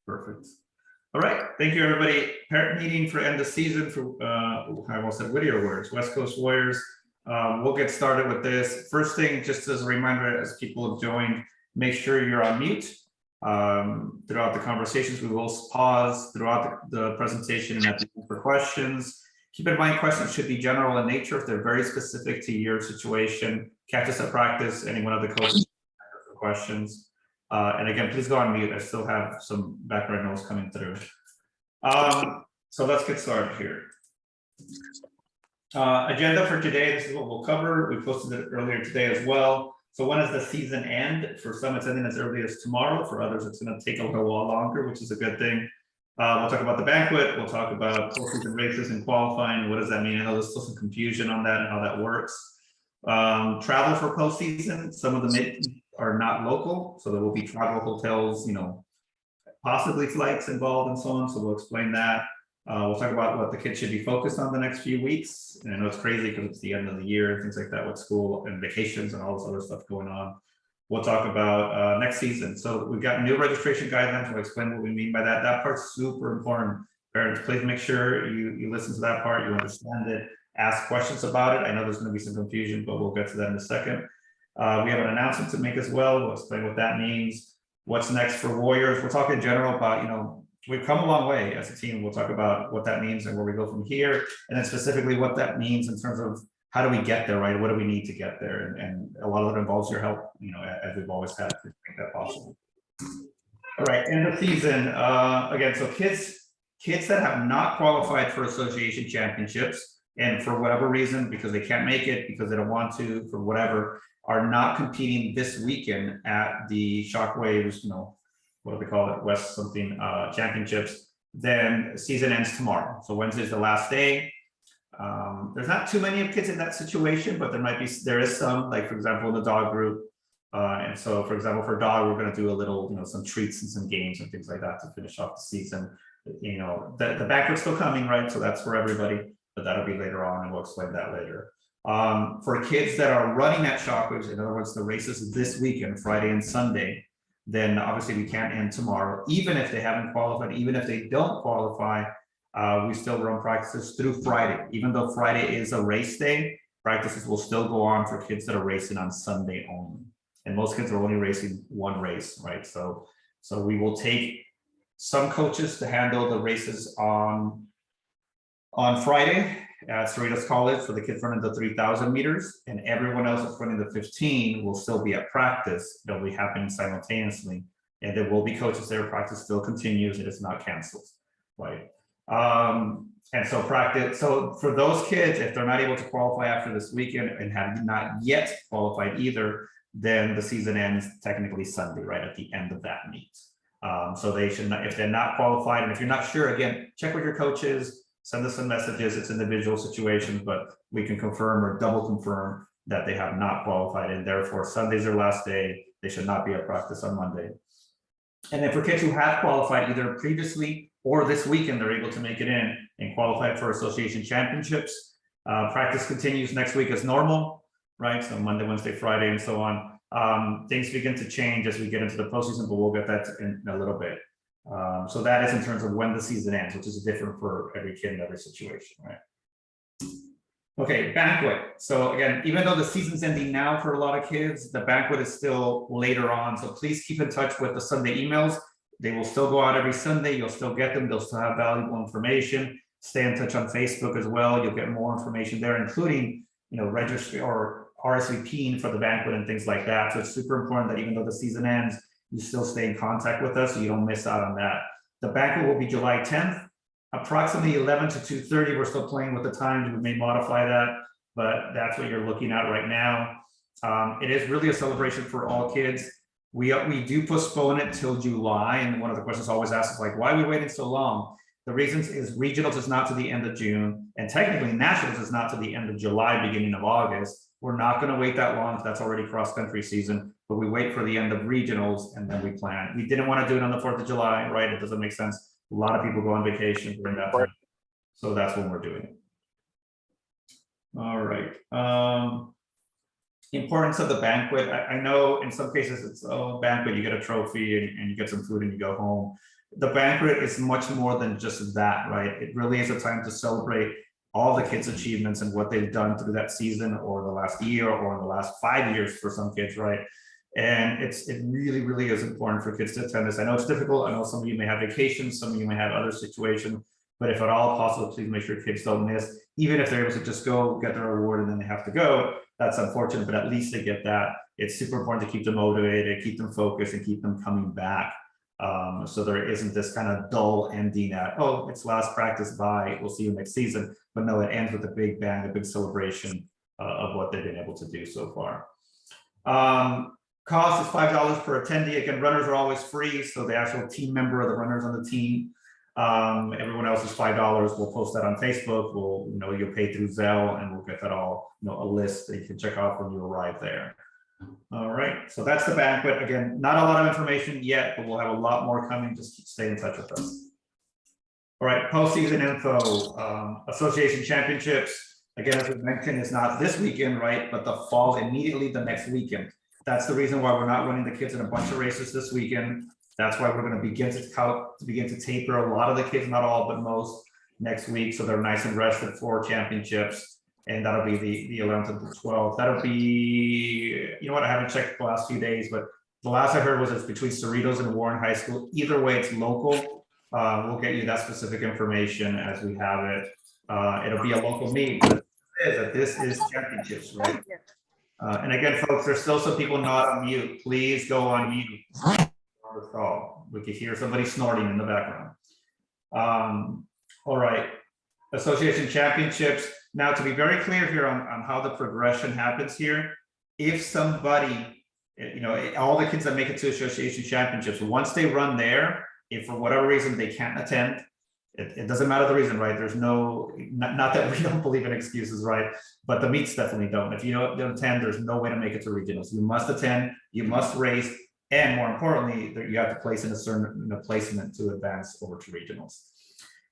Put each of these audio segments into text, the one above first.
Perfect. All right. Thank you, everybody. Parent meeting for end of season for, I almost said Whittier words, West Coast Warriors. We'll get started with this. First thing, just as a reminder, as people have joined, make sure you're on mute. Throughout the conversations, we will pause throughout the presentation and at the end for questions. Keep in mind, questions should be general in nature. If they're very specific to your situation, catch us at practice. Any one of the coaches for questions. And again, please go on mute. I still have some background noise coming through. So let's get started here. Agenda for today, this is what we'll cover. We posted it earlier today as well. So when does the season end? For some, it's ending as early as tomorrow. For others, it's going to take a little while longer, which is a good thing. We'll talk about the banquet. We'll talk about postseason races and qualifying. What does that mean? I know there's still some confusion on that and how that works. Travel for postseason. Some of them are not local, so there will be travel hotels, possibly flights involved and so on. So we'll explain that. We'll talk about what the kids should be focused on the next few weeks. And I know it's crazy because it's the end of the year and things like that with school and vacations and all this other stuff going on. We'll talk about next season. So we've got new registration guidelines. We'll explain what we mean by that. That part's super important. Parents, please make sure you listen to that part, you understand it, ask questions about it. I know there's going to be some confusion, but we'll get to that in a second. We have an announcement to make as well. We'll explain what that means. What's next for Warriors? We'll talk in general about, we've come a long way as a team. We'll talk about what that means and where we go from here. And then specifically what that means in terms of how do we get there, right? What do we need to get there? And a lot of it involves your help, as we've always had to make that possible. All right, end of season. Again, so kids that have not qualified for association championships and for whatever reason, because they can't make it, because they don't want to, for whatever, are not competing this weekend at the Shockwaves, what do they call it, West something championships, then season ends tomorrow. So Wednesday is the last day. There's not too many of kids in that situation, but there is some, like for example, in the dog group. And so for example, for dog, we're going to do a little, some treats and some games and things like that to finish off the season. The banquet's still coming, right? So that's for everybody, but that'll be later on and we'll explain that later. For kids that are running at Shockwaves, in other words, the races this weekend, Friday and Sunday, then obviously we can't end tomorrow. Even if they haven't qualified, even if they don't qualify, we still run practices through Friday. Even though Friday is a race day, practices will still go on for kids that are racing on Sunday only. And most kids are only racing one race, right? So we will take some coaches to handle the races on Friday at Cerritos College for the kids running the 3,000 meters, and everyone else that's running the 15 will still be at practice. They'll be happening simultaneously, and there will be coaches there. Practice still continues; it is not canceled, right? And so practice. So for those kids, if they're not able to qualify after this weekend and have not yet qualified either, then the season ends technically Sunday, right at the end of that meet. So they should not, if they're not qualified, and if you're not sure, again, check with your coaches. Send us some messages. It's individual situations, but we can confirm or double confirm that they have not qualified, and therefore Sunday's their last day. They should not be at practice on Monday. And then for kids who have qualified either previously or this weekend, they're able to make it in and qualified for association championships. Practice continues next week as normal, right? So Monday, Wednesday, Friday, and so on. Things begin to change as we get into the postseason, but we'll get that in a little bit. So that is in terms of when the season ends, which is different for every kid in every situation, right? Okay, banquet. So again, even though the season's ending now for a lot of kids, the banquet is still later on. So please keep in touch with the Sunday emails. They will still go out every Sunday. You'll still get them. They'll still have valuable information. Stay in touch on Facebook as well. You'll get more information there, including, registry or RSVPing for the banquet and things like that. So it's super important that even though the season ends, you still stay in contact with us so you don't miss out on that. The banquet will be July 10th, approximately 11 to 2:30. We're still playing with the times. We may modify that, but that's what you're looking at right now. It is really a celebration for all kids. We do postpone it till July, and one of the questions always asked is like, why are we waiting so long? The reason is regionals is not to the end of June, and technically nationals is not to the end of July, beginning of August. We're not going to wait that long. That's already cross-country season, but we wait for the end of regionals and then we plan. We didn't want to do it on the 4th of July, right? It doesn't make sense. A lot of people go on vacation during that time. So that's when we're doing it. All right. Importance of the banquet. I know in some cases it's banquet, you get a trophy and you get some food and you go home. the banquet is much more than just that, right? It really is a time to celebrate all the kids' achievements and what they've done through that season or the last year or in the last 5 years for some kids, right? And it really, really is important for kids to attend this. I know it's difficult. I know some of you may have vacations, some of you may have other situations, but if at all possible, please make sure kids don't miss. Even if they're able to just go get their award and then they have to go, that's unfortunate, but at least they get that. It's super important to keep them motivated, keep them focused, and keep them coming back. So there isn't this kind of dull ending at, oh, it's last practice, bye, we'll see you next season. But no, it ends with a big bang, a big celebration of what they've been able to do so far. Cost is $5 per attendee. Again, runners are always free, so the actual team member or the runners on the team, everyone else is $5. We'll post that on Facebook. We'll, you'll pay through Zelle, and we'll get that all, a list that you can check off when you arrive there. All right, so that's the banquet. Again, not a lot of information yet, but we'll have a lot more coming. Just stay in touch with us. All right, postseason info, association championships. Again, as we mentioned, it's not this weekend, right? But the fall immediately the next weekend. That's the reason why we're not running the kids in a bunch of races this weekend. That's why we're going to begin to taper a lot of the kids, not all, but most, next week. So they're nice and rested for championships. And that'll be the 11th and the 12th. That'll be, I haven't checked the last few days, but the last I heard was it's between Cerritos and Warren High School. Either way, it's local. We'll get you that specific information as we have it. It'll be a local meet. This is championships, right? And again, folks, there's still some people not on mute. Please go on mute. We could hear somebody snorting in the background. All right, association championships. Now, to be very clear here on how the progression happens here, if somebody, all the kids that make it to association championships, once they run there, if for whatever reason they can't attend, it doesn't matter the reason, right? There's no, not that we don't believe in excuses, right? But the meets definitely don't. If you don't attend, there's no way to make it to regionals. You must attend, you must race, and more importantly, you have to place in a certain placement to advance over to regionals.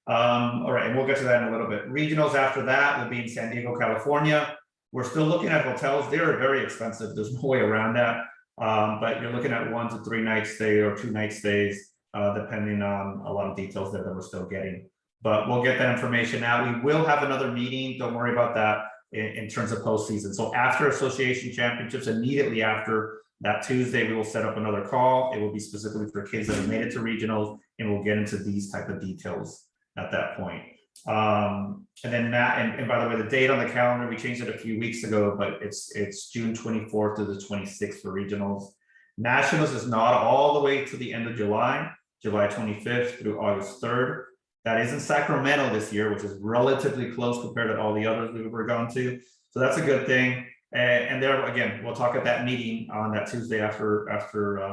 All right, and we'll get to that in a little bit. Regionals after that will be in San Diego, California. We're still looking at hotels. They're very expensive. There's no way around that. But you're looking at 1 to 3 night stay or 2 night stays, depending on a lot of details that we're still getting. But we'll get that information out. We will have another meeting. Don't worry about that in terms of postseason. So after association championships, immediately after that Tuesday, we will set up another call. It will be specifically for kids that have made it to regionals, and we'll get into these type of details at that point. And then and by the way, the date on the calendar, we changed it a few weeks ago, but it's June 24th to the 26th for regionals. Nationals is not all the way to the end of July 25th through August 3rd. That is in Sacramento this year, which is relatively close compared to all the others we were going to. So that's a good thing. And there, again, we'll talk at that meeting on that Tuesday after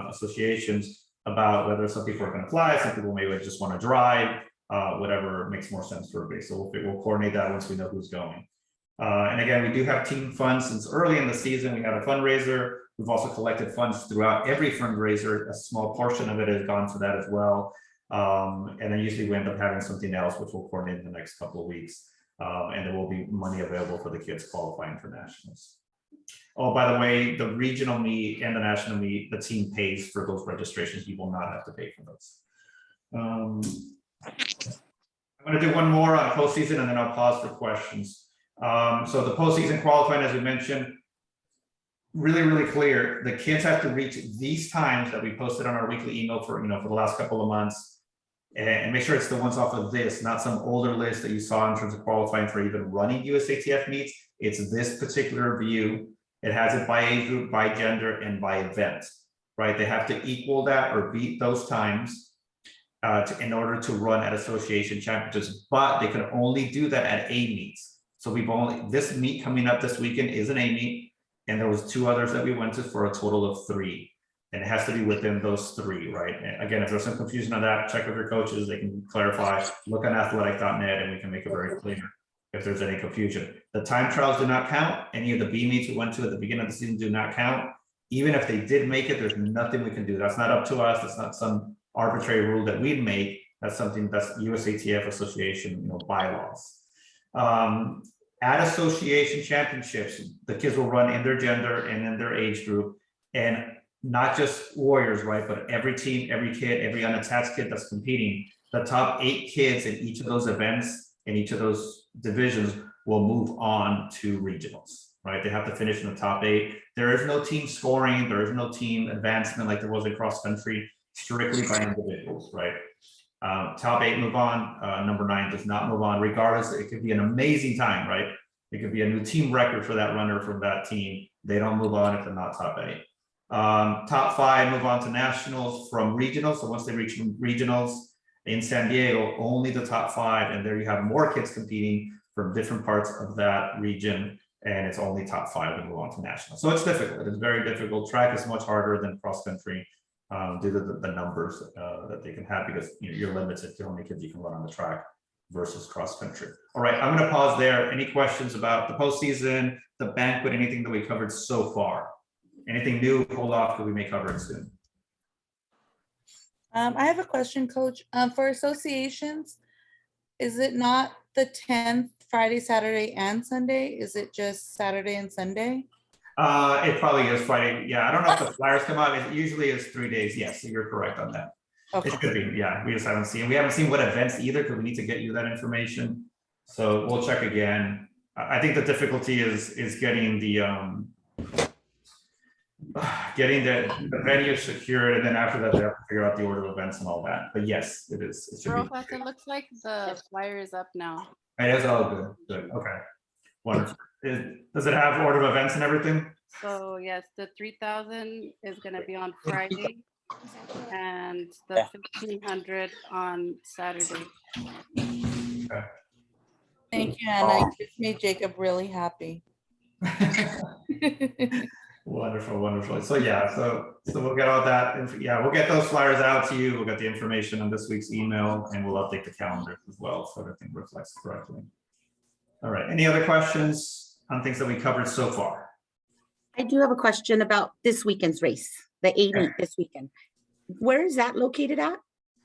associations about whether some people are going to fly, some people maybe just want to drive, whatever makes more sense for everybody. So we'll coordinate that once we know who's going. And again, we do have team funds since early in the season. We had a fundraiser. We've also collected funds throughout every fundraiser. A small portion of it has gone to that as well. And then usually we end up having something else, which we'll coordinate in the next couple of weeks. And there will be money available for the kids qualifying for nationals. Oh, by the way, the regional meet and the national meet, the team pays for those registrations. You will not have to pay for those. I'm going to do one more on postseason, and then I'll pause for questions. So the postseason qualifying, as we mentioned, really, really clear. The kids have to reach these times that we posted on our weekly email for for the last couple of months, and make sure it's the ones off of this, not some older list that you saw in terms of qualifying for even running USATF meets. It's this particular view. It has it by age group, by gender, and by event, right? They have to equal that or beat those times in order to run at association championships, but they can only do that at A meets. So this meet coming up this weekend is an A meet, and there was 2 others that we went to for a total of 3. And it has to be within those 3, right? And again, if there's some confusion on that, check with your coaches. They can clarify, look on athletic.net, and we can make it very clear if there's any confusion. The time trials do not count. Any of the B meets we went to at the beginning of the season do not count. Even if they did make it, there's nothing we can do. That's not up to us. That's not some arbitrary rule that we'd make. That's something that's USATF association bylaws. At association championships, the kids will run in their gender and in their age group. And not just Warriors, right, but every team, every kid, every unattached kid that's competing, the top 8 kids in each of those events, in each of those divisions, will move on to regionals, right? They have to finish in the top 8. There is no team scoring, there is no team advancement like there was in cross country, strictly by individuals, right? Top 8 move on, number 9 does not move on, regardless. It could be an amazing time, right? It could be a new team record for that runner from that team. They don't move on if they're not top 8. Top 5 move on to nationals from regionals. So once they reach regionals in San Diego, only the top 5, and there you have more kids competing from different parts of that region, and it's only top 5 that move on to nationals. So it's difficult. It is very difficult. Track is much harder than cross country. Due to the numbers that they can have, because you're limited to how many kids you can run on the track versus cross country. All right, I'm going to pause there. Any questions about the postseason, the banquet, anything that we covered so far? Anything new? Hold off, because we may cover it soon. I have a question, Coach. For associations, is it not the 10th, Friday, Saturday, and Sunday? Is it just Saturday and Sunday? It probably is Friday. Yeah, I don't know if the flyers come out. It usually is 3 days. Yes, so you're correct on that. Okay. It could be. Yeah, we just haven't seen. We haven't seen what events either, because we need to get you that information. So we'll check again. I think the difficulty is getting the venue secured, and then after that they have to figure out the order of events and all that. But yes, it is. It should be. It looks like the flyer is up now. It is all good. Good. Okay. Wonderful. Does it have order of events and everything? So yes, the 3,000 is going to be on Friday, and the 1,500 on Saturday. Okay. Thank you, Anna. You just made Jacob really happy. Wonderful, wonderful. So yeah, so we'll get all that. Yeah, we'll get those flyers out to you. We'll get the information on this week's email, and we'll update the calendar as well, so everything reflects correctly. All right. Any other questions on things that we covered so far? I do have a question about this weekend's race, the 80 this weekend. Where is that located at?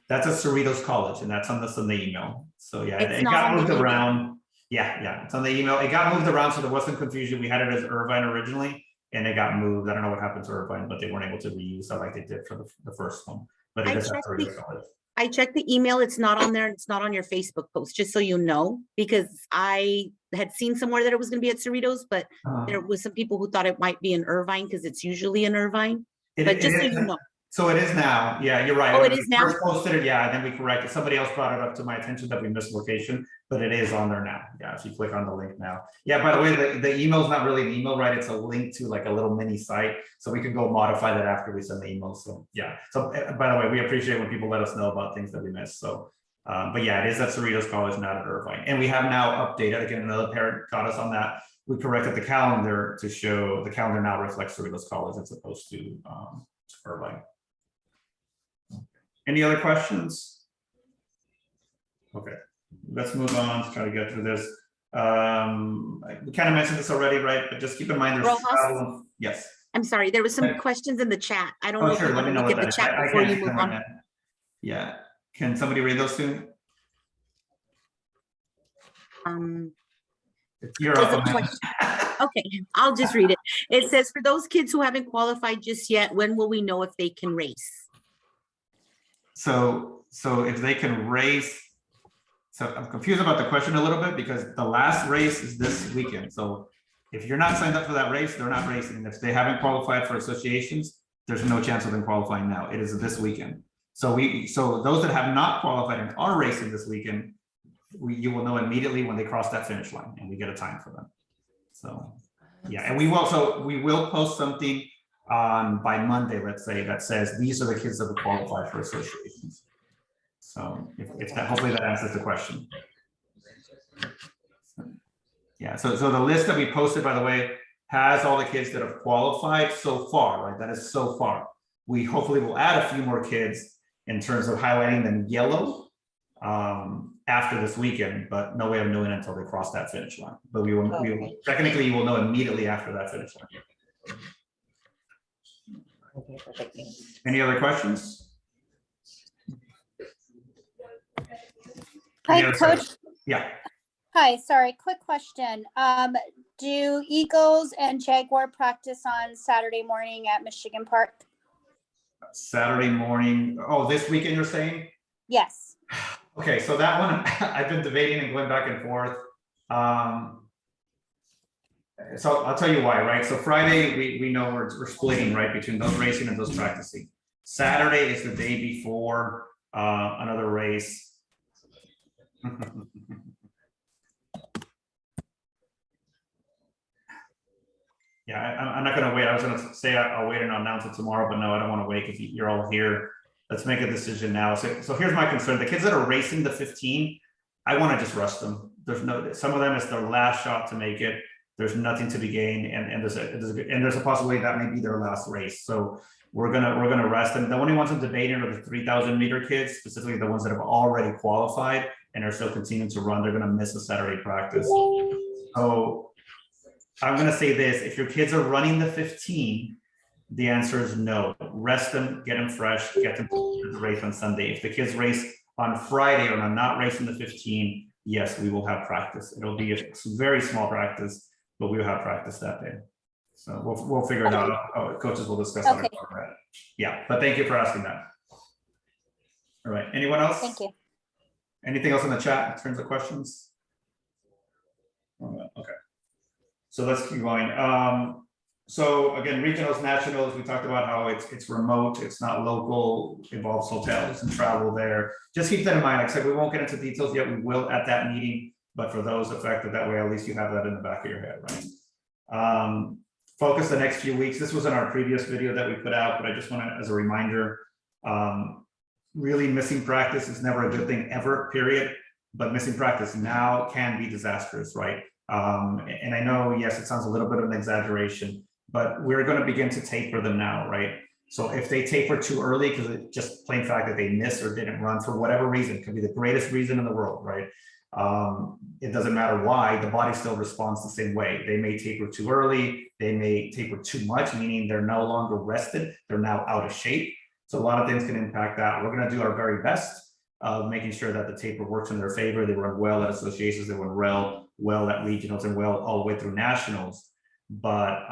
That's at Cerritos College, and that's on the email. So yeah, It's it got moved around. Yeah, it's on the email. It got moved around, so there wasn't confusion. We had it as Irvine originally, and it got moved. I don't know what happened to Irvine, but they weren't able to reuse that like they did for the first one. But it is at Cerritos College. I checked the email. It's not on there. And it's not on your Facebook post, just so you know, because I had seen somewhere that it was going to be at Cerritos, but there was some people who thought it might be in Irvine because it's usually in Irvine. But just so you know. So it is now. Yeah, you're right. Oh, it is now? First posted it, yeah, and then we corrected. Somebody else brought it up to my attention that we missed location, but it is on there now. Yeah, if you click on the link now. Yeah, by the way, the email is not really an email, right? It's a link to like a little mini site, so we can go modify that after we send the email. So yeah. So by the way, we appreciate when people let us know about things that we missed. So, but yeah, it is at Cerritos College, not at Irvine, and we have now updated. Again, another parent got us on that. We corrected the calendar to show the calendar now reflects Cerritos College as opposed to Irvine. Any other questions? Okay, let's move on to try to get through this. We kind of mentioned this already, right? But just keep in mind there's travel. Yes. I'm sorry, there was some questions in the chat. I don't know if you want to look at the chat before you move on. Yeah, can somebody read those soon? You're up. Okay, I'll just read it. It says, for those kids who haven't qualified just yet, when will we know if they can race? So if they can race, so I'm confused about the question a little bit because the last race is this weekend. So if you're not signed up for that race, they're not racing. If they haven't qualified for associations, there's no chance of them qualifying now. It is this weekend. So those that have not qualified and are racing this weekend, you will know immediately when they cross that finish line, and we get a time for them. So yeah, and we will post something by Monday, let's say, that says these are the kids that will qualify for associations. So if that, hopefully that answers the question. Yeah, so the list that we posted, by the way, has all the kids that have qualified so far, right? That is so far. We hopefully will add a few more kids in terms of highlighting them yellow after this weekend, but no way of knowing until they cross that finish line. But we will technically, you will know immediately after that finish line. Any other questions? Hi, Coach. Yeah. Hi, sorry, quick question. Do Eagles and Jaguar practice on Saturday morning at Michigan Park? Saturday morning. Oh, this weekend you're saying? Yes. Okay, so that one, I've been debating and going back and forth. So I'll tell you why, right? So Friday, we know we're splitting, right, between those racing and those practicing. Saturday is the day before another race. Yeah, I'm not gonna wait. I was gonna say I'll wait and announce it tomorrow, but no, I don't want to wait because you're all here. Let's make a decision now. So here's my concern. The kids that are racing the 15, I want to just rush them. Some of them it's their last shot to make it. There's nothing to be gained, and there's a possibility that may be their last race. So we're gonna rest them. The only ones I'm debating are the 3,000 meter kids, specifically the ones that have already qualified and are still continuing to run. They're gonna miss a Saturday practice. So I'm gonna say this: if your kids are running the 15, the answer is no. Rest them, get them fresh, get them to the race on Sunday. If the kids race on Friday or are not racing the 15, yes, we will have practice. It'll be a very small practice, but we will have practice that day. So we'll figure it out. Coaches will discuss how to Okay. cover that. Yeah, but thank you for asking that. All right, anyone else? Thank you. Anything else in the chat in terms of questions? Okay, so let's keep going. So again, regionals, nationals, we talked about how it's remote, it's not local, involves hotels and travel there. Just keep that in mind. Like I said, we won't get into details yet. We will at that meeting, but for those affected that way, at least you have that in the back of your head, right? Focus the next few weeks. This was in our previous video that we put out, but I just want to, as a reminder, really missing practice is never a good thing ever, period. But missing practice now can be disastrous, right? And I know, yes, it sounds a little bit of an exaggeration, but we're going to begin to taper them now, right? So if they taper too early, because it's just plain fact that they missed or didn't run for whatever reason, it could be the greatest reason in the world, right? It doesn't matter why, the body still responds the same way. They may taper too early, they may taper too much, meaning they're no longer rested, they're now out of shape. So a lot of things can impact that. We're going to do our very best of making sure that the taper works in their favor. They run well at associations, they run well at regionals, and well all the way through nationals. But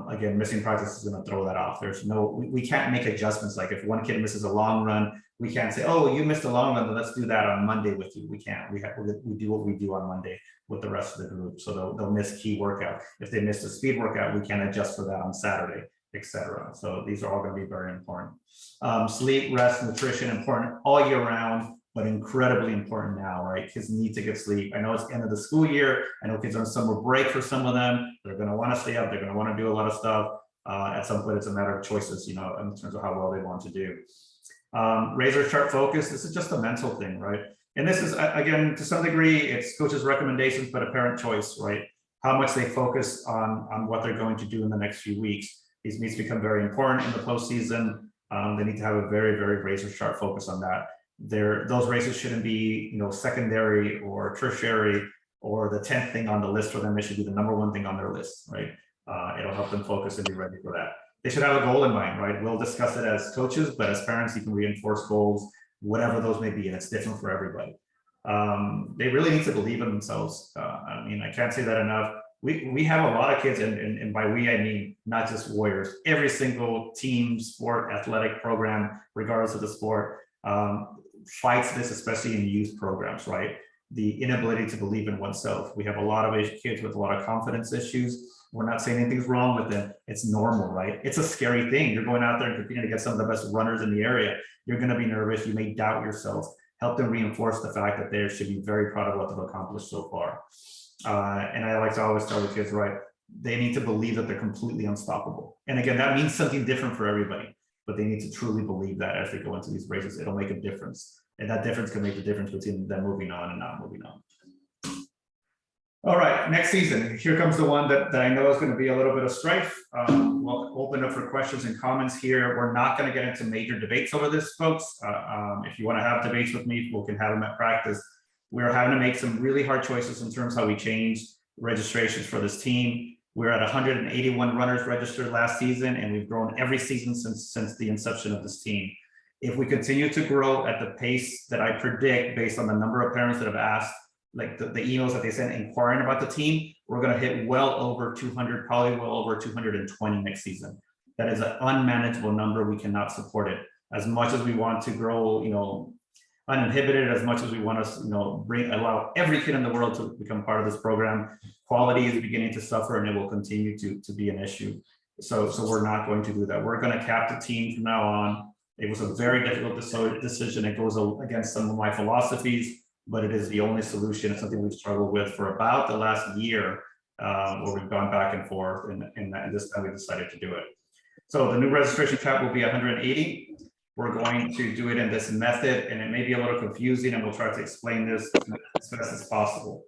again, missing practice is going to throw that off. There's no, we can't make adjustments. Like if one kid misses a long run, we can't say, oh, you missed a long run, then let's do that on Monday with you. We can't. We do what we do on Monday with the rest of the group. So they'll miss key workout. If they missed a speed workout, we can't adjust for that on Saturday, etc. So these are all going to be very important. Sleep, rest, nutrition, important all year round, but incredibly important now, right? Kids need to get sleep. I know it's the end of the school year. I know kids are on summer break for some of them. They're going to want to stay up. They're going to want to do a lot of stuff. At some point, it's a matter of choices, you know, in terms of how well they want to do. Razor sharp focus. This is just a mental thing, right? And this is, again, to some degree, it's coaches' recommendations, but a parent choice, right? How much they focus on what they're going to do in the next few weeks. These needs to become very important in the postseason. They need to have a very, very razor sharp focus on that. Those races shouldn't be, you know, secondary or tertiary or the 10th thing on the list for them. It should be the number one thing on their list, right? It'll help them focus and be ready for that. They should have a goal in mind, right? We'll discuss it as coaches, but as parents, you can reinforce goals, whatever those may be, and it's different for everybody. They really need to believe in themselves. I mean, I can't say that enough. We have a lot of kids, and by we, I mean not just Warriors. Every single team, sport, athletic program, regardless of the sport, fights this, especially in youth programs, right? The inability to believe in oneself. We have a lot of kids with a lot of confidence issues. We're not saying anything's wrong with it. It's normal, right? It's a scary thing. You're going out there and competing against some of the best runners in the area. You're going to be nervous. You may doubt yourself. Help them reinforce the fact that they should be very proud of what they've accomplished so far. And I like to always tell the kids, right, they need to believe that they're completely unstoppable. And again, that means something different for everybody, but they need to truly believe that as they go into these races, it'll make a difference. And that difference can make the difference between them moving on and not moving on. All right, next season, here comes the one that I know is going to be a little bit of strife. We'll open up for questions and comments here. We're not going to get into major debates over this, folks. If you want to have debates with me, we can have them at practice. We're having to make some really hard choices in terms of how we change registrations for this team. We're at 181 runners registered last season, and we've grown every season since the inception of this team. If we continue to grow at the pace that I predict based on the number of parents that have asked, like the emails that they sent inquiring about the team, we're going to hit well over 200, probably well over 220 next season. That is an unmanageable number. We cannot support it. as much as we want to grow, uninhibited, as much as we want to, allow every kid in the world to become part of this program, quality is beginning to suffer and it will continue to be an issue. So we're not going to do that. We're going to cap the team from now on. It was a very difficult decision. It goes against some of my philosophies, but it is the only solution. It's something we've struggled with for about the last year, where we've gone back and forth, and this time we decided to do it. So the new registration cap will be 180. We're going to do it in this method, and it may be a little confusing, and we'll try to explain this as best as possible.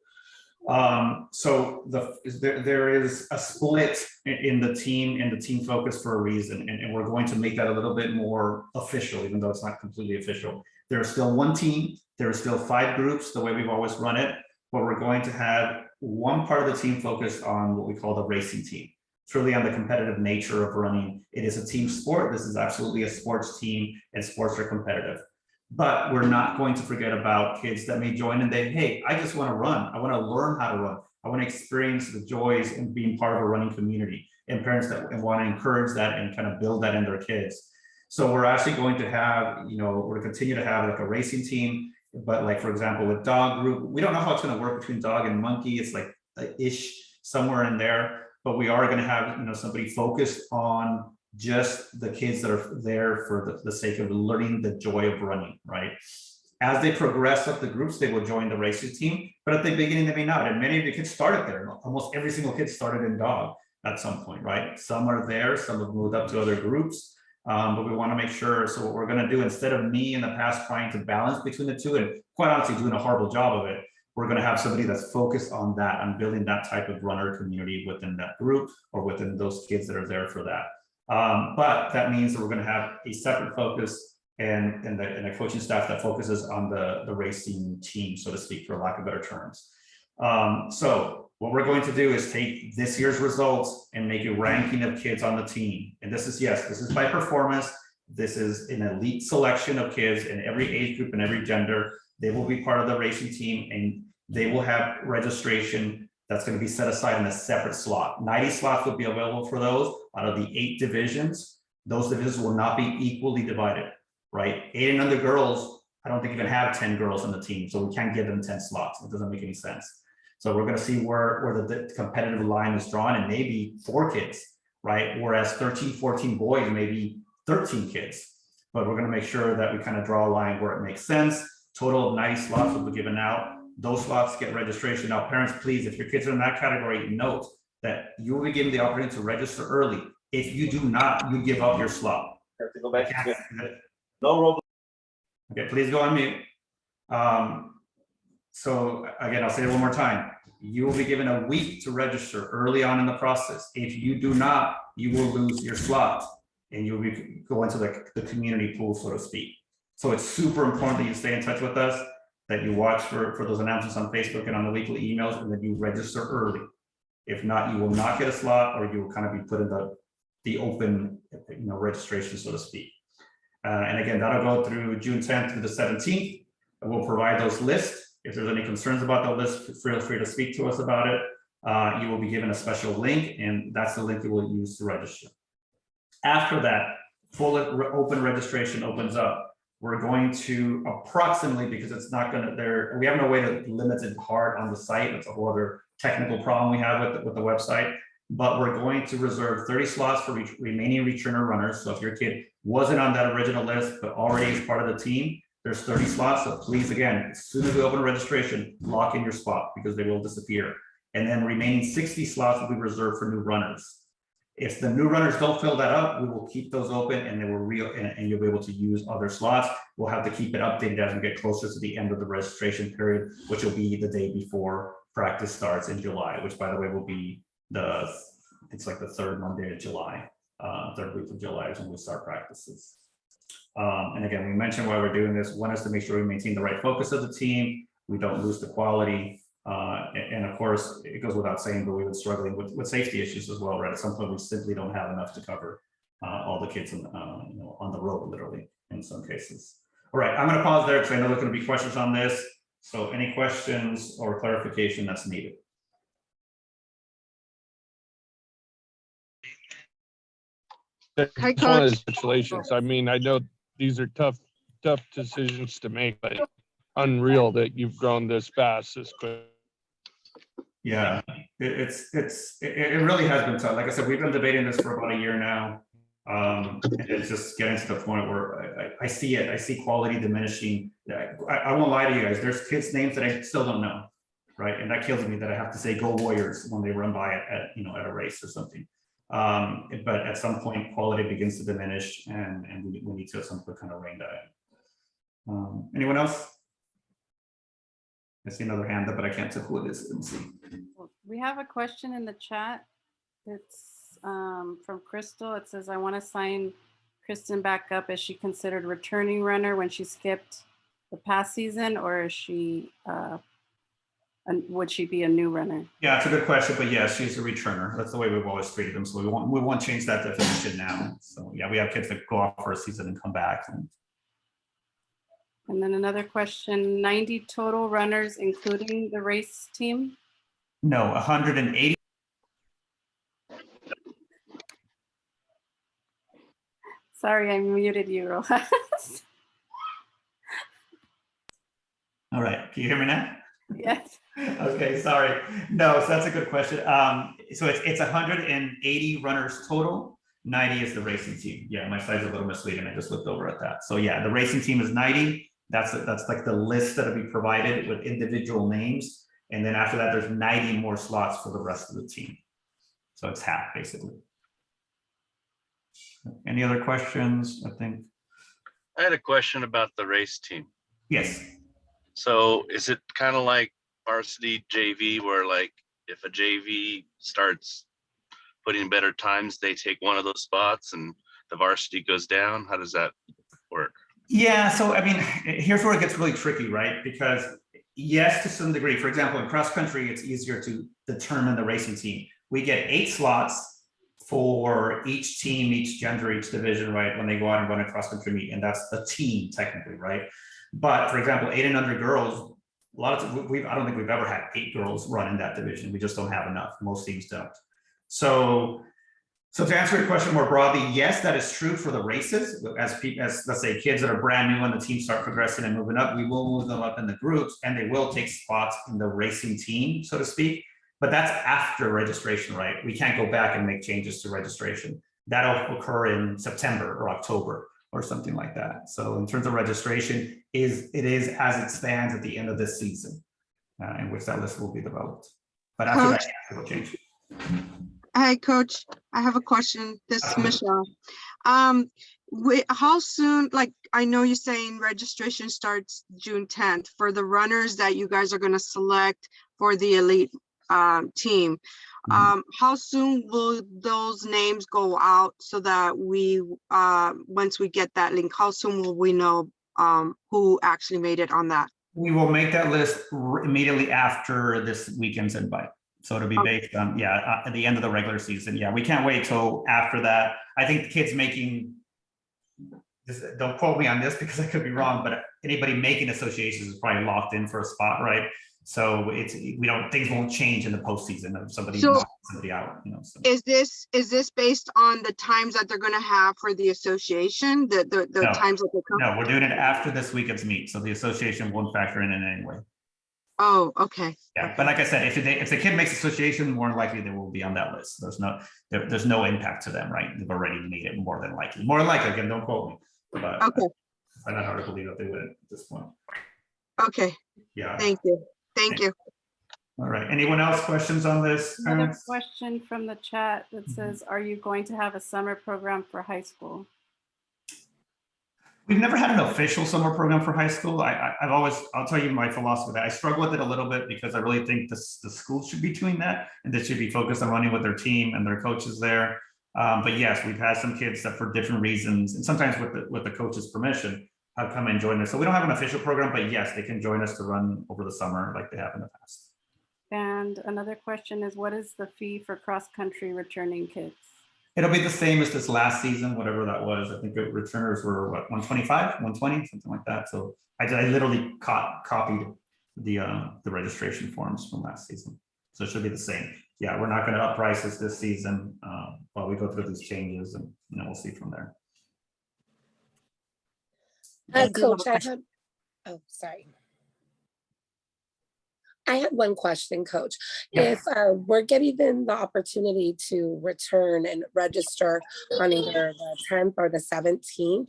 So there is a split in the team focus for a reason, and we're going to make that a little bit more official, even though it's not completely official. There is still one team, there are still 5 groups, the way we've always run it, but we're going to have one part of the team focused on what we call the racing team. Truly on the competitive nature of running. It is a team sport. This is absolutely a sports team, and sports are competitive. But we're not going to forget about kids that may join and they, hey, I just want to run. I want to learn how to run. I want to experience the joys in being part of a running community, and parents that want to encourage that and kind of build that in their kids. So we're actually going to have, we're going to continue to have like a racing team, but like, for example, with dog group, we don't know how it's going to work between dog and monkey. It's like ish somewhere in there. But we are going to have, somebody focused on just the kids that are there for the sake of learning the joy of running, right? As they progress up the groups, they will join the racing team, but at the beginning they may not. And many of the kids started there. Almost every single kid started in dog at some point, right? Some are there, some have moved up to other groups, but we want to make sure. So what we're going to do, instead of me in the past trying to balance between the two, and quite honestly doing a horrible job of it, we're going to have somebody that's focused on that, on building that type of runner community within that group or within those kids that are there for that. But that means that we're going to have a separate focus and a coaching staff that focuses on the racing team, so to speak, for lack of better terms. So what we're going to do is take this year's results and make a ranking of kids on the team. And this is by performance. This is an elite selection of kids in every age group and every gender. They will be part of the racing team, and they will have registration that's going to be set aside in a separate slot. 90 slots will be available for those out of the 8 divisions. Those divisions will not be equally divided, right? 8 and under girls, I don't think even have 10 girls on the team, so we can't give them 10 slots. It doesn't make any sense. So we're going to see where the competitive line is drawn, and maybe 4 kids, right? Whereas 13, 14 boys, maybe 13 kids. But we're going to make sure that we kind of draw a line where it makes sense. Total of 90 slots will be given out. Those slots get registration. Now, parents, please, if your kids are in that category, note that you will be given the opportunity to register early. If you do not, you give up your slot. Have to go back. No robot. Okay, please go on mute. So again, I'll say it one more time. You will be given a week to register early on in the process. If you do not, you will lose your slot and you'll go into the community pool, so to speak. So it's super important that you stay in touch with us, that you watch for those announcements on Facebook and on the weekly emails, and that you register early. If not, you will not get a slot, or you will kind of be put in the open, registration, so to speak. And again, that'll go through June 10th through the 17th. And we'll provide those lists. If there's any concerns about the list, feel free to speak to us about it. You will be given a special link, and that's the link you will use to register. After that, full open registration opens up. We're going to approximately, because it's not going to, we have no way to limit it hard on the site. It's a whole other technical problem we have with the website, but we're going to reserve 30 slots for remaining returner runners. So if your kid wasn't on that original list, but already is part of the team, there's 30 slots. So please, again, as soon as we open registration, lock in your spot because they will disappear. And then remaining 60 slots will be reserved for new runners. If the new runners don't fill that up, we will keep those open, and they will and you'll be able to use other slots. We'll have to keep it updated as we get closer to the end of the registration period, which will be the day before practice starts in July, which, by the way, will be it's like the 3rd Monday of July, 3rd week of July is when we start practices. And again, we mentioned why we're doing this. One is to make sure we maintain the right focus of the team. We don't lose the quality. And of course, it goes without saying, but we've been struggling with safety issues as well, right? At some point, we simply don't have enough to cover all the kids on the road, literally, in some cases. All right, I'm going to pause there because I know there's going to be questions on this. So any questions or clarification that's needed? Hi, Coach. Congratulations. I mean, I know these are tough decisions to make, but unreal that you've grown this fast, this quick. Yeah, it really has been tough. Like I said, we've been debating this for about a year now. And it's just getting to the point where I see it. I see quality diminishing. I won't lie to you guys. There's kids' names that I still don't know, right? And that kills me that I have to say "Go Warriors" when they run by at at a race or something. But at some point, quality begins to diminish, and we need to at some point kind of rein that in. Anyone else? I see another hand up, but I can't tell who it is. Let me see. We have a question in the chat. It's from Crystal. It says, I want to sign Kristen back up. Is she considered returning runner when she skipped the past season, or is she, would she be a new runner? Yeah, it's a good question, but yes, she's a returner. That's the way we've always treated them. So we won't change that definition now. So yeah, we have kids that go off for a season and come back. And then another question, 90 total runners, including the race team? No, 180. Sorry, I muted you, Rojas. All right, can you hear me now? Yes. Okay, sorry. No, so that's a good question. So it's 180 runners total. 90 is the racing team. Yeah, my slide's a little misleading. I just looked over at that. So yeah, the racing team is 90. That's like the list that'll be provided with individual names. And then after that, there's 90 more slots for the rest of the team. So it's half basically. Any other questions? I think. I had a question about the race team. Yes. So is it kind of like varsity JV where like if a JV starts putting better times, they take one of those spots and the varsity goes down? How does that work? Yeah, so I mean, here's where it gets really tricky, right? Because yes, to some degree, for example, in cross country, it's easier to determine the racing team. We get 8 slots for each team, each gender, each division, right? When they go out and run a cross country meet, and that's the team technically, right? But for example, 8 and under girls, a lot of I don't think we've ever had 8 girls run in that division. We just don't have enough. Most teams don't. So to answer your question more broadly, yes, that is true for the races. As let's say kids that are brand new and the teams start progressing and moving up, we will move them up in the groups and they will take spots in the racing team, so to speak. But that's after registration, right? We can't go back and make changes to registration. That'll occur in September or October or something like that. So in terms of registration, it is as it stands at the end of this season, in which that list will be developed. But after that, it will change. Hi, Coach. I have a question. This is Michelle. How soon, like, I know you're saying registration starts June 10th for the runners that you guys are going to select for the elite team. How soon will those names go out so that we, once we get that link, how soon will we know who actually made it on that? We will make that list immediately after this weekend's invite. So it'll be based on, at the end of the regular season. Yeah, we can't wait till after that. I think the kids making, don't quote me on this because I could be wrong, but anybody making associations is probably locked in for a spot, right? So things won't change in the postseason of somebody knocking somebody out, So. Is this based on the times that they're going to have for the association? The No, times that they come? No, we're doing it after this weekend's meet, so the association won't factor in any way. Oh, okay. Yeah, okay. but like I said, if the kid makes association, more than likely they will be on that list. There's no impact to them, right? They've already made it more than likely. More than likely, again, don't quote me. But okay. I find that hard to believe that they would at this point. Okay. Yeah. Thank you. Thank you. All right. Anyone else questions on this? Another question from the chat that says, are you going to have a summer program for high school? We've never had an official summer program for high school. I'll tell you my philosophy that I struggle with it a little bit because I really think the schools should be doing that and they should be focused on running with their team and their coaches there. But yes, we've had some kids that for different reasons and sometimes with the coach's permission have come and joined us. So we don't have an official program, but yes, they can join us to run over the summer like they have in the past. And another question is, what is the fee for cross-country returning kids? It'll be the same as this last season, whatever that was. I think the returners were what, 125, 120, something like that. So I literally copied the registration forms from last season. So it should be the same. Yeah, we're not going to up prices this season while we go through these changes, and we'll see from there. I do have a Coach, I question. had, oh, sorry. I had one question, Coach. Yeah. If we're getting the opportunity to return and register on either the 10th or the 17th,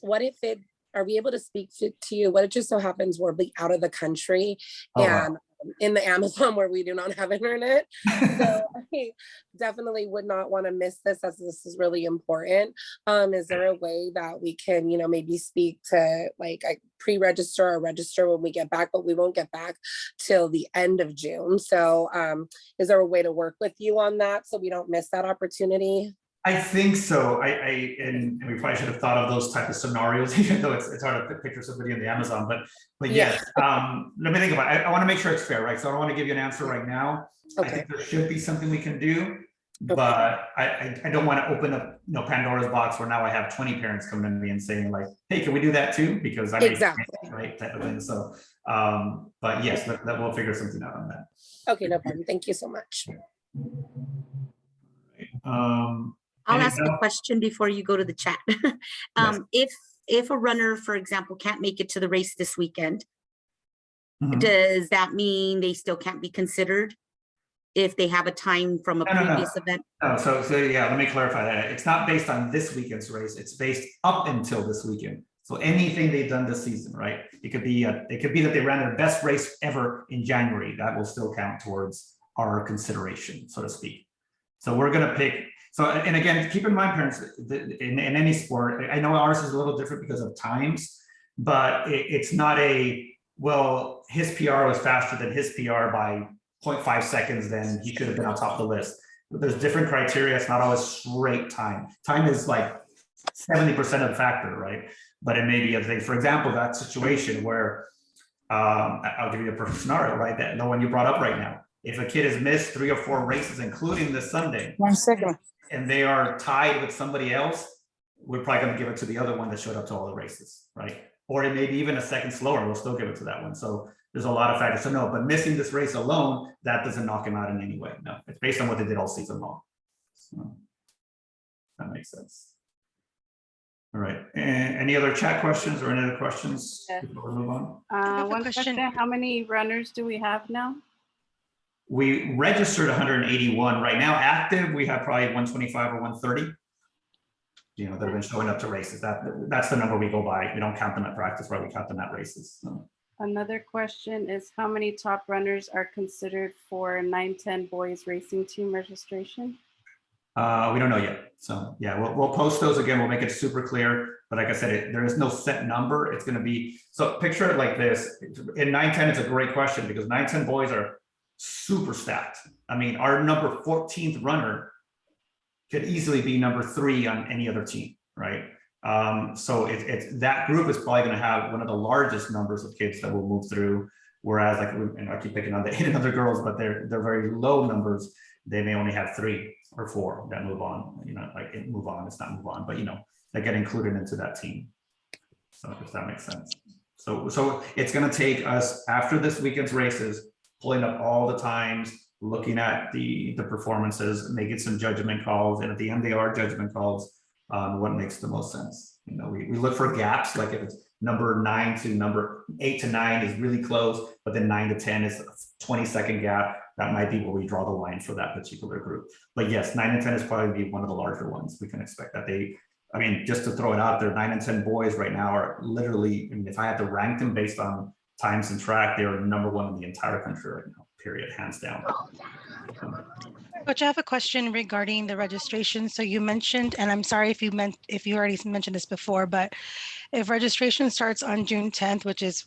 what if are we able to speak to you? What it just so happens we'll be out of the country Oh, wow. and in the Amazon where we do not have internet. So I definitely would not want to miss this, as this is really important. Is there a way that we can, maybe speak to like pre-register or register when we get back, but we won't get back till the end of June. So is there a way to work with you on that so we don't miss that opportunity? I think so. And we probably should have thought of those type of scenarios, even though it's hard to picture somebody in the Amazon. But Yeah. yes, let me think about it. I want to make sure it's fair, right? So I don't want to give you an answer right now. I Okay. think there should be something we can do, Okay. but I don't want to open up, Pandora's box where now I have 20 parents coming to me and saying like, hey, can we do that too? Because I may Exactly. right type of thing. So, but yes, that we'll figure something out on that. Okay, no problem. Thank you so much. I'll Any ask a other- question before you go to the chat. If a runner, for example, can't make it to the race this weekend, Mhm. does that mean they still can't be considered if they have a time from a No, no, no. previous event? Oh, so yeah, let me clarify that. It's not based on this weekend's race. It's based up until this weekend. So anything they've done this season, right? It could be that they ran their best race ever in January. That will still count towards our consideration, so to speak. So we're gonna pick. So, and again, keep in mind, parents, in any sport, I know ours is a little different because of times, but it's not well, his PR was faster than his PR by 0.5 seconds, then he should have been on top of the list. There's different criteria. It's not always straight time. Time is like 70% of the factor, right? But it may be a thing. For example, that situation where, I'll give you a perfect scenario, right? That the one you brought up right now. If a kid has missed 3 or 4 races, including this Sunday, 1 second. and they are tied with somebody else, we're probably going to give it to the other one that showed up to all the races, right? Or it may be even a second slower, we'll still give it to that one. So there's a lot of factors. So no, but missing this race alone, that doesn't knock him out in any way. No, it's based on what they did all season long. So that makes sense. All right, and any other chat questions or any other questions Yes. before we move on? One question. question, how many runners do we have now? We registered 181 right now. Active, we have probably 125 or 130. That have been showing up to races. That's the number we go by. We don't count them at practice, right? We count them at races. So. Another question is how many top runners are considered for 9-10 boys racing team registration? We don't know yet. So yeah, we'll post those again. We'll make it super clear. But like I said, there is no set number. It's going to be, so picture it like this. In 9-10, it's a great question because 9-10 boys are super stacked. I mean, our number 14th runner could easily be number 3 on any other team, right? So it's that group is probably going to have one of the largest numbers of kids that will move through. Whereas, like, and I keep picking on the 8 and other girls, but they're very low numbers. They may only have 3 or 4 that move on. Move on. It's not move on, but they get included into that team. So if that makes sense. So it's going to take us after this weekend's races, pulling up all the times, looking at the performances, making some judgment calls, and at the end they are judgment calls on what makes the most sense. We look for gaps, like if it's number 9 to number 8 to 9 is really close, but then 9 to 10 is a 20-second gap. That might be where we draw the line for that particular group. But yes, 9 and 10 is probably one of the larger ones. We can expect that just to throw it out there, 9 and 10 boys right now are literally, if I had to rank them based on times and track, they are number 1 in the entire country right now, period, hands down. Coach, I have a question regarding the registration. So you mentioned, and I'm sorry if you already mentioned this before, but if registration starts on June 10th, which is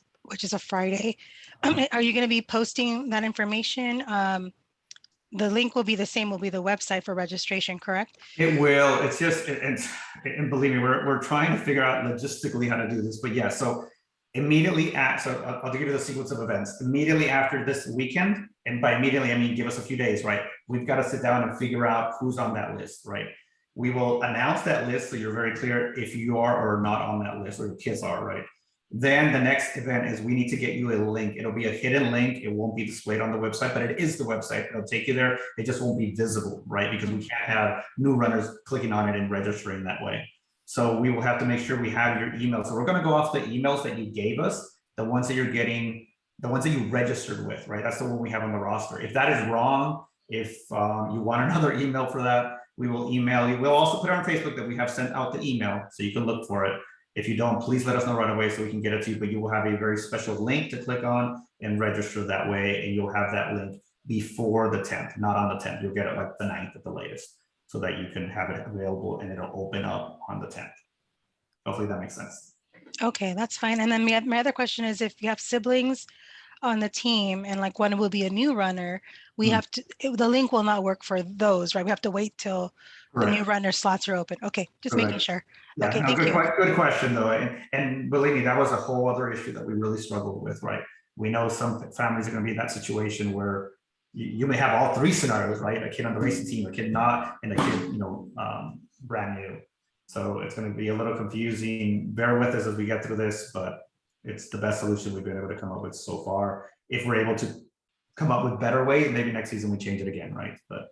a Friday, are you going to be posting that information? The link will be the same, will be the website for registration, correct? It will. It's just, and believe me, we're trying to figure out logistically how to do this. But yeah, so immediately I'll give you the sequence of events. Immediately after this weekend, and by immediately I mean give us a few days, right? We've got to sit down and figure out who's on that list, right? We will announce that list so you're very clear if you are or not on that list, or your kids are, right? Then the next event is we need to get you a link. It'll be a hidden link. It won't be displayed on the website, but it is the website. It'll take you there. It just won't be visible, right? Because we can't have new runners clicking on it and registering that way. So we will have to make sure we have your email. So we're going to go off the emails that you gave us, the ones that you're getting, the ones that you registered with, right? That's the one we have on the roster. If that is wrong, if you want another email for that, we will email you. We'll also put it on Facebook that we have sent out the email, so you can look for it. If you don't, please let us know right away so we can get it to you, but you will have a very special link to click on and register that way, and you'll have that link before the 10th, not on the 10th. You'll get it like the 9th at the latest, so that you can have it available and it'll open up on the 10th. Hopefully that makes sense. Okay, that's fine. And then my other question is, if you have siblings on the team and like one will be a new runner, we have to, the link will not work for those, right? We have to wait till the new runner slots are open. Okay, just making sure. Yeah, Okay, no, thank you. good question though. And believe me, that was a whole other issue that we really struggled with, right? We know some families are going to be in that situation where you may have all three scenarios, right? A kid on the racing team, a kid not, and a kid, brand new. So it's going to be a little confusing. Bear with us as we get through this, but it's the best solution we've been able to come up with so far. If we're able to come up with better ways, maybe next season we change it again, right? But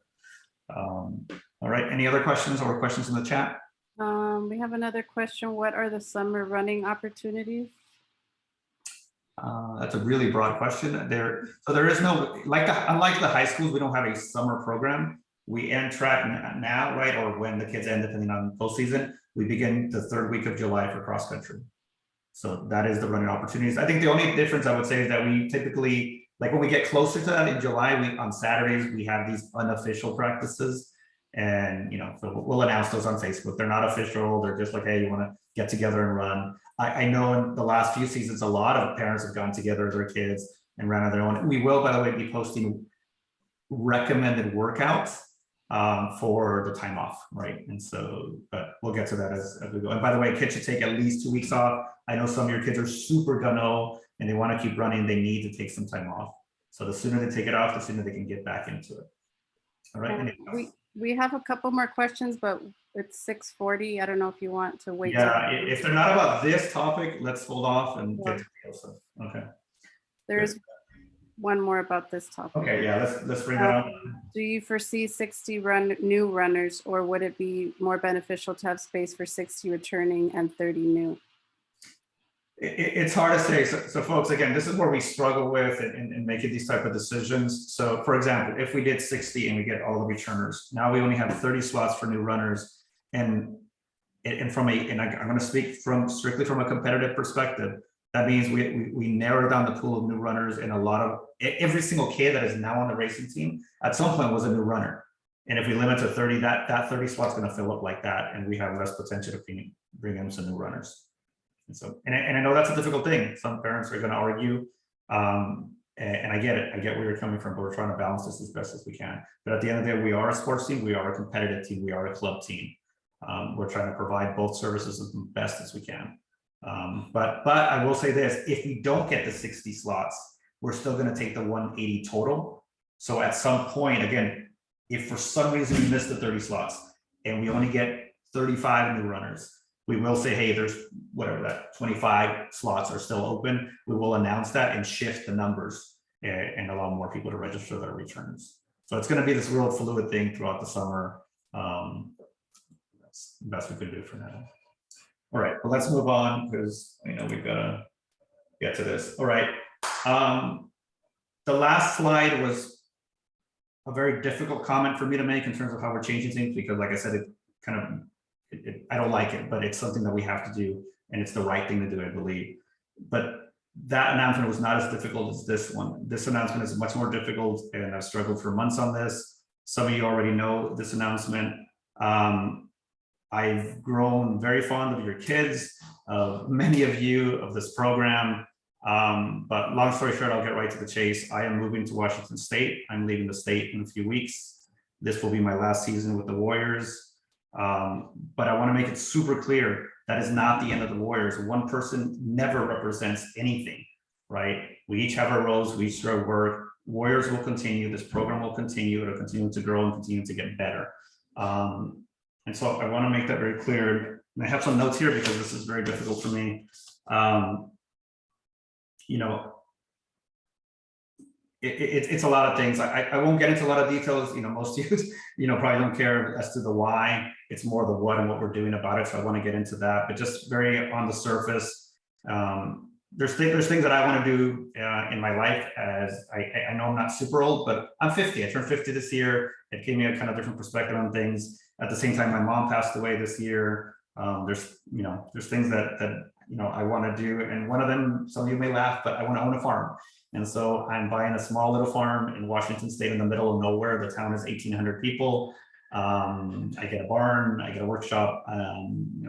all right, any other questions or questions in the chat? We have another question. What are the summer running opportunities? That's a really broad question. So there is no, unlike the high schools, we don't have a summer program. We end track now, right? Or when the kids end, depending on postseason, we begin the 3rd week of July for cross country. So that is the running opportunities. I think the only difference I would say is that we typically, like when we get closer to that in July, on Saturdays, we have these unofficial practices. And, so we'll announce those on Facebook. They're not official. They're just like, hey, you want to get together and run. I know in the last few seasons, a lot of parents have gone together with their kids and ran on their own. We will, by the way, be posting recommended workouts for the time off, right? And so, but we'll get to that as we go. And by the way, kids should take at least 2 weeks off. I know some of your kids are super gung-ho and they want to keep running. They need to take some time off. So the sooner they take it off, the sooner they can get back into it. All right. We have a couple more questions, but it's 6:40. I don't know if you want to wait. Yeah, if they're not about this topic, let's hold off and get to the other stuff. Okay. There's one more about this topic. Okay, yeah, let's bring that up. Do you foresee 60 new runners, or would it be more beneficial to have space for 60 returning and 30 new? It's hard to say. So folks, again, this is where we struggle with in making these type of decisions. So for example, if we did 60 and we get all the returners, now we only have 30 slots for new runners. And I'm going to speak strictly from a competitive perspective. That means we narrow down the pool of new runners, and every single kid that is now on the racing team at some point was a new runner. And if we limit to 30, that 30 slots going to fill up like that, and we have less potential to bring in some new runners. And so, and I know that's a difficult thing. Some parents are going to argue, and I get it. I get where you're coming from, but we're trying to balance this as best as we can. But at the end of the day, we are a sports team. We are a competitive team. We are a club team. We're trying to provide both services as best as we can. But I will say this: if we don't get the 60 slots, we're still going to take the 180 total. So at some point, again, if for some reason we miss the 30 slots and we only get 35 new runners, we will say, hey, there's whatever that 25 slots are still open. We will announce that and shift the numbers and allow more people to register their returns. So it's going to be this real fluid thing throughout the summer. That's the best we could do for now. All right, well, let's move on because we've got to get to this. All right. The last slide was a very difficult comment for me to make in terms of how we're changing things, because like I said, it kind of, I don't like it, but it's something that we have to do, and it's the right thing to do, I believe. But that announcement was not as difficult as this one. This announcement is much more difficult, and I've struggled for months on this. Some of you already know this announcement. I've grown very fond of your kids, of many of you, of this program. But long story short, I'll get right to the chase. I am moving to Washington State. I'm leaving the state in a few weeks. This will be my last season with the Warriors. But I want to make it super clear that is not the end of the Warriors. One person never represents anything, right? We each have our roles, we each do our work. Warriors will continue, this program will continue, it'll continue to grow and continue to get better. And so I want to make that very clear. And I have some notes here because this is very difficult for me. it's a lot of things. I won't get into a lot of details. Most youth, probably don't care as to the why. It's more the what and what we're doing about it. So I want to get into that, but just very on the surface. There's things that I want to do in my life, as I know I'm not super old, but I'm 50. I turned 50 this year. It gave me a kind of different perspective on things. At the same time, my mom passed away this year. There's things that I want to do, and one of them, some of you may laugh, but I want to own a farm. And so I'm buying a small little farm in Washington State in the middle of nowhere. The town is 1,800 people. I get a barn, I get a workshop,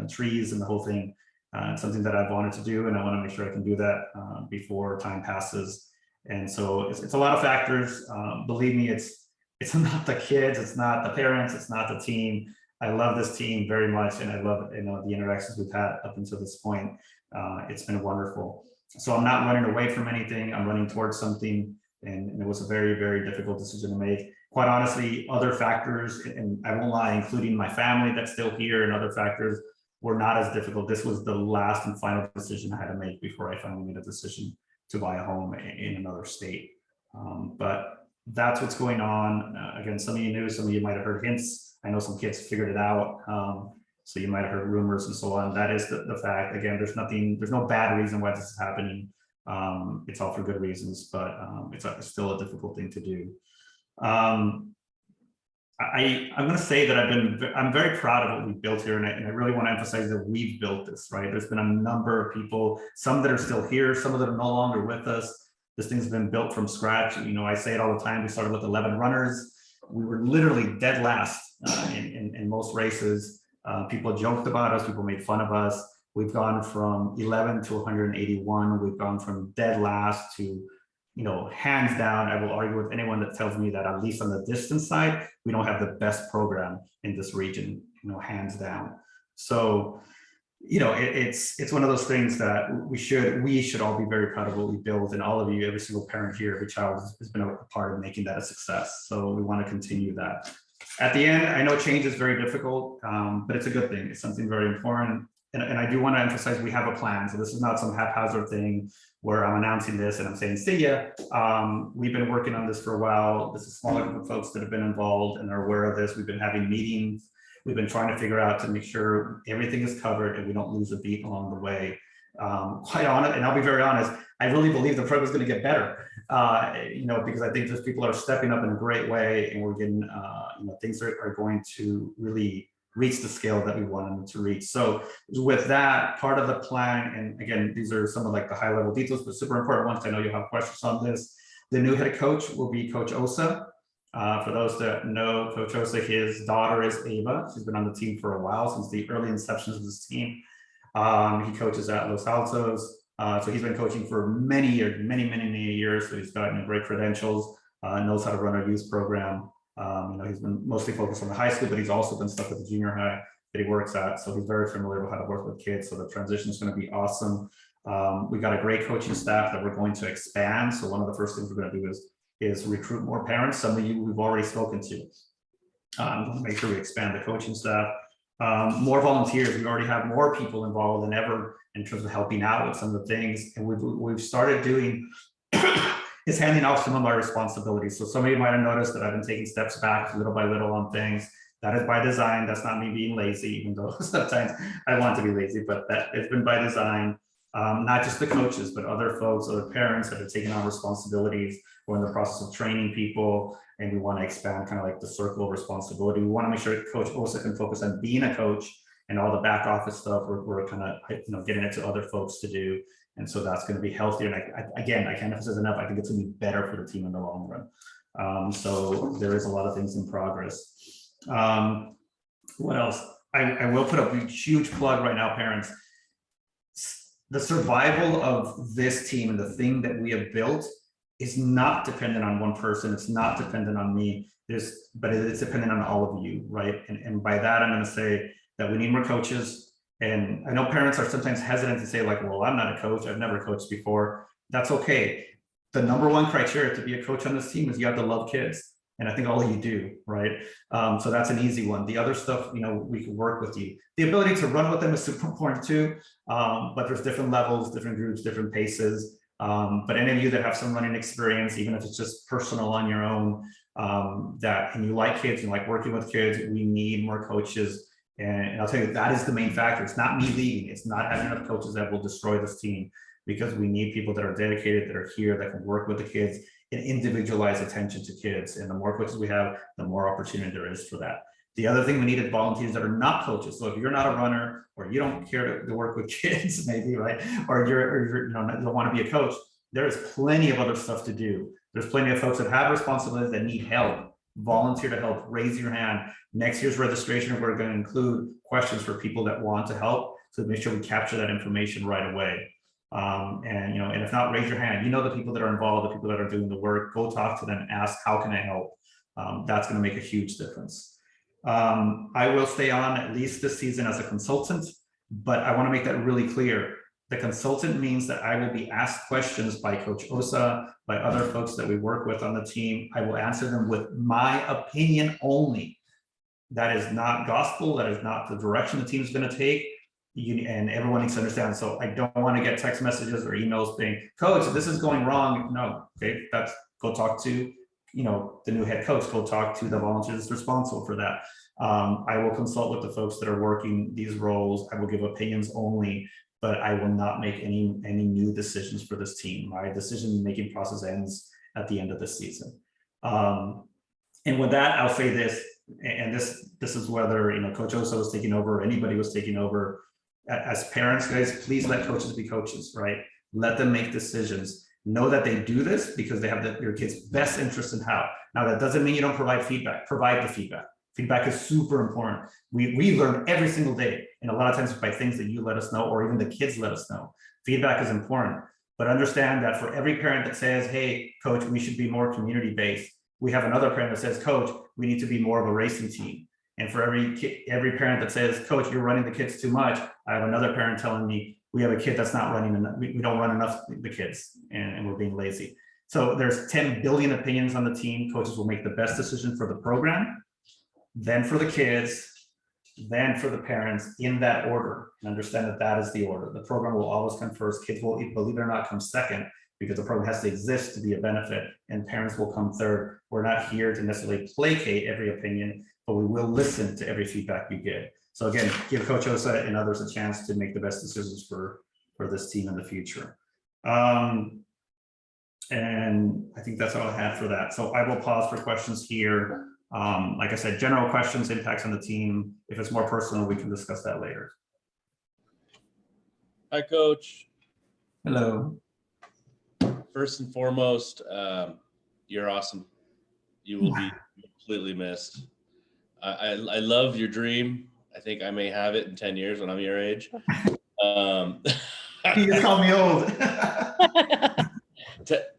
trees and the whole thing. It's something that I've wanted to do, and I want to make sure I can do that before time passes. And so it's a lot of factors. Believe me, it's not the kids, it's not the parents, it's not the team. I love this team very much, and I love the interactions we've had up until this point. It's been wonderful. So I'm not running away from anything. I'm running towards something, and it was a very, very difficult decision to make. Quite honestly, other factors, and I won't lie, including my family that's still here, and other factors were not as difficult. This was the last and final decision I had to make before I finally made a decision to buy a home in another state. But that's what's going on. Again, some of you knew, some of you might have heard hints. I know some kids figured it out. So you might have heard rumors and so on. That is the fact. Again, there's no bad reason why this is happening. It's all for good reasons, but it's still a difficult thing to do. I'm going to say that I'm very proud of what we've built here, and I really want to emphasize that we've built this, right? There's been a number of people, some that are still here, some of them are no longer with us. This thing's been built from scratch. I say it all the time. We started with 11 runners. We were literally dead last in most races. People joked about us, people made fun of us. We've gone from 11 to 181. We've gone from dead last to, hands down, I will argue with anyone that tells me that, at least on the distance side, we don't have the best program in this region, hands down. So, it's one of those things that we should all be very proud of what we built, and all of you, every single parent here, every child has been a part of making that a success. So we want to continue that. At the end, I know change is very difficult, but it's a good thing. It's something very important. And I do want to emphasize we have a plan. So this is not some haphazard thing where I'm announcing this and I'm saying, see ya. We've been working on this for a while. This is a smaller group of folks that have been involved and are aware of this. We've been having meetings. We've been trying to figure out to make sure everything is covered and we don't lose a beat along the way. Quite honest, and I'll be very honest, I really believe the program is going to get better, because I think those people are stepping up in a great way, and we're getting, things are going to really reach the scale that we want them to reach. So with that, part of the plan, and again, these are some of like the high level details, but super important ones. I know you'll have questions on this. The new head coach will be Coach Osa. For those that know Coach Osa, his daughter is Ava. She's been on the team for a while, since the early inceptions of this team. He coaches at Los Altos. So he's been coaching for many years, many years. So he's gotten great credentials, knows how to run a youth program. He's been mostly focused on the high school, but he's also done stuff at the junior high that he works at. So he's very familiar with how to work with kids. So the transition is going to be awesome. We got a great coaching staff that we're going to expand. So one of the first things we're going to do is recruit more parents. Some of you we've already spoken to. Make sure we expand the coaching staff. More volunteers. We already have more people involved than ever in terms of helping out with some of the things. And we've started doing is handing off some of my responsibilities. So some of you might have noticed that I've been taking steps back little by little on things. That is by design. That's not me being lazy, even though sometimes I want to be lazy, but that it's been by design. Not just the coaches, but other folks, other parents that are taking on responsibilities. We're in the process of training people, and we want to expand kind of like the circle of responsibility. We want to make sure Coach Osa can focus on being a coach, and all the back office stuff we're kind of getting it to other folks to do. And so that's going to be healthier. And I can't emphasize enough, I think it's going to be better for the team in the long run. So there is a lot of things in progress. What else? I will put up a huge plug right now, parents. The survival of this team and the thing that we have built is not dependent on one person. It's not dependent on me. But it's dependent on all of you, right? And by that, I'm going to say that we need more coaches. And I know parents are sometimes hesitant to say like, well, I'm not a coach. I've never coached before. That's okay. The number one criteria to be a coach on this team is you have to love kids. And I think all of you do, right? So that's an easy one. The other stuff, we can work with you. The ability to run with them is super important too. But there's different levels, different groups, different paces. But any of you that have some running experience, even if it's just personal on your own, and you like kids and like working with kids, we need more coaches. And I'll tell you, that is the main factor. It's not me leaving. It's not having enough coaches that will destroy this team, because we need people that are dedicated, that are here, that can work with the kids and individualize attention to kids. And the more coaches we have, the more opportunity there is for that. The other thing we need is volunteers that are not coaches. So if you're not a runner, or you don't care to work with kids, maybe, right? Or you're you don't want to be a coach, there is plenty of other stuff to do. There's plenty of folks that have responsibilities that need help. Volunteer to help, raise your hand. Next year's registration, we're going to include questions for people that want to help. So make sure we capture that information right away. And if not, raise your hand. You know, the people that are involved, the people that are doing the work, go talk to them, ask, how can I help? That's going to make a huge difference. I will stay on at least this season as a consultant, but I want to make that really clear. The consultant means that I will be asked questions by Coach Osa, by other folks that we work with on the team. I will answer them with my opinion only. That is not gospel. That is not the direction the team is going to take. And everyone needs to understand. So I don't want to get text messages or emails saying, Coach, this is going wrong. No, okay, go talk to the new head coach. Go talk to the volunteers responsible for that. I will consult with the folks that are working these roles. I will give opinions only, but I will not make any new decisions for this team. My decision-making process ends at the end of the season. And with that, I'll say this, and this is whether Coach Osa was taking over or anybody was taking over. As parents, guys, please let coaches be coaches, right? Let them make decisions. Know that they do this because they have your kid's best interest in how. Now, that doesn't mean you don't provide feedback. Provide the feedback. Feedback is super important. We learn every single day, and a lot of times by things that you let us know, or even the kids let us know. Feedback is important, but understand that for every parent that says, hey, coach, we should be more community-based, we have another parent that says, coach, we need to be more of a racing team. And for every parent that says, coach, you're running the kids too much, I have another parent telling me, we have a kid that's not running enough, we don't run enough the kids, and we're being lazy. So there's 10 billion opinions on the team. Coaches will make the best decision for the program, then for the kids, then for the parents, in that order. And understand that is the order. The program will always come first. Kids will, believe it or not, come second, because the program has to exist to be a benefit, and parents will come third. We're not here to necessarily placate every opinion, but we will listen to every feedback you get. So again, give Coach Osa and others a chance to make the best decisions for this team in the future. And I think that's all I had for that. So I will pause for questions here. Like I said, general questions, impacts on the team. If it's more personal, we can discuss that later. Hi, Coach. Hello. First and foremost, you're awesome. You will be completely missed. I love your dream. I think I may have it in 10 years when I'm your age. You just call me old.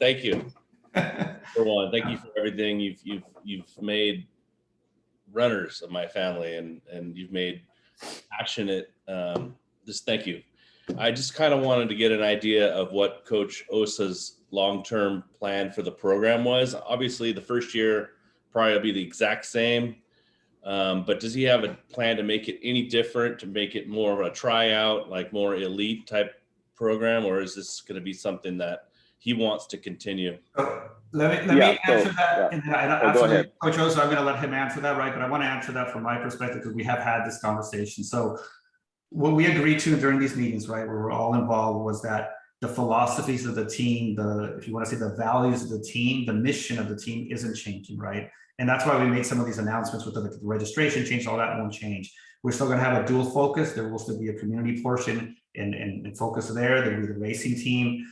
Thank you. For one, thank you for everything you've made runners of my family, and you've made passionate. Just thank you. I just kind of wanted to get an idea of what Coach Osa's long-term plan for the program was. Obviously, the first year probably will be the exact same, but does he have a plan to make it any different, to make it more of a tryout, like more elite type program, or is this going to be something that he wants to continue? Let me answer that. And go ahead. Coach Osa, I'm going to let him answer that, right? But I want to answer that from my perspective, because we have had this conversation. So what we agreed to during these meetings, right, where we're all involved, was that the philosophies of the team, if you want to say the values of the team, the mission of the team isn't changing, right? And that's why we made some of these announcements with the registration change, all that won't change. We're still going to have a dual focus. There will still be a community portion and focus there. There will be the racing team.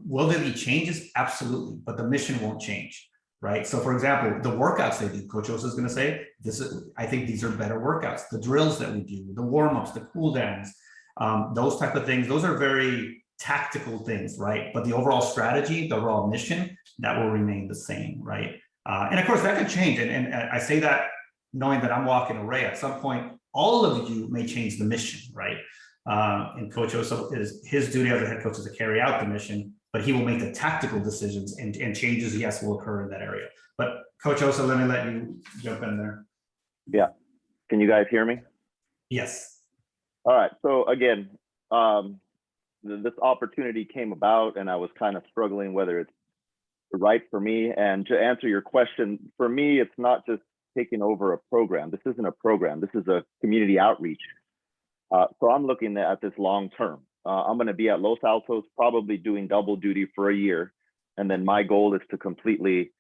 Will there be changes? Absolutely, but the mission won't change, right? So for example, the workouts they do, Coach Osa is going to say, I think these are better workouts. The drills that we do, the warm-ups, the cool downs, those type of things, those are very tactical things, right? But the overall strategy, the overall mission, that will remain the same, right? And of course that could change. And I say that knowing that I'm walking away. At some point, all of you may change the mission, right? And Coach Osa, his duty as a head coach is to carry out the mission, but he will make the tactical decisions, and changes, yes, will occur in that area. But Coach Osa, let me let you jump in there. Yeah. Can you guys hear me? Yes. All right. So again, this opportunity came about, and I was kind of struggling whether it's right for me. And to answer your question, for me, it's not just taking over a program. This isn't a program. This is a community outreach. So I'm looking at this long term. I'm going to be at Los Altos, probably doing double duty for a year. And then my goal is to completely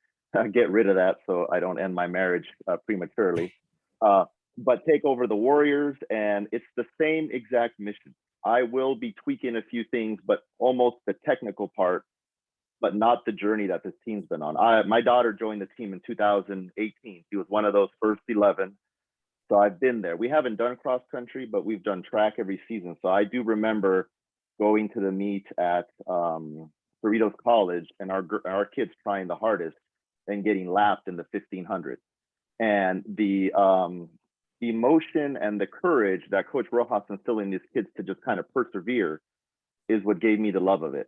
get rid of that so I don't end my marriage prematurely. But take over the Warriors, and it's the same exact mission. I will be tweaking a few things, but almost the technical part, but not the journey that this team's been on. My daughter joined the team in 2018. She was one of those first 11. So I've been there. We haven't done cross country, but we've done track every season. So I do remember going to the meet at Cerritos College, and our kids trying the hardest and getting lapped in the 1500. And the emotion and the courage that Coach Rojas instilled in these kids to just kind of persevere is what gave me the love of it.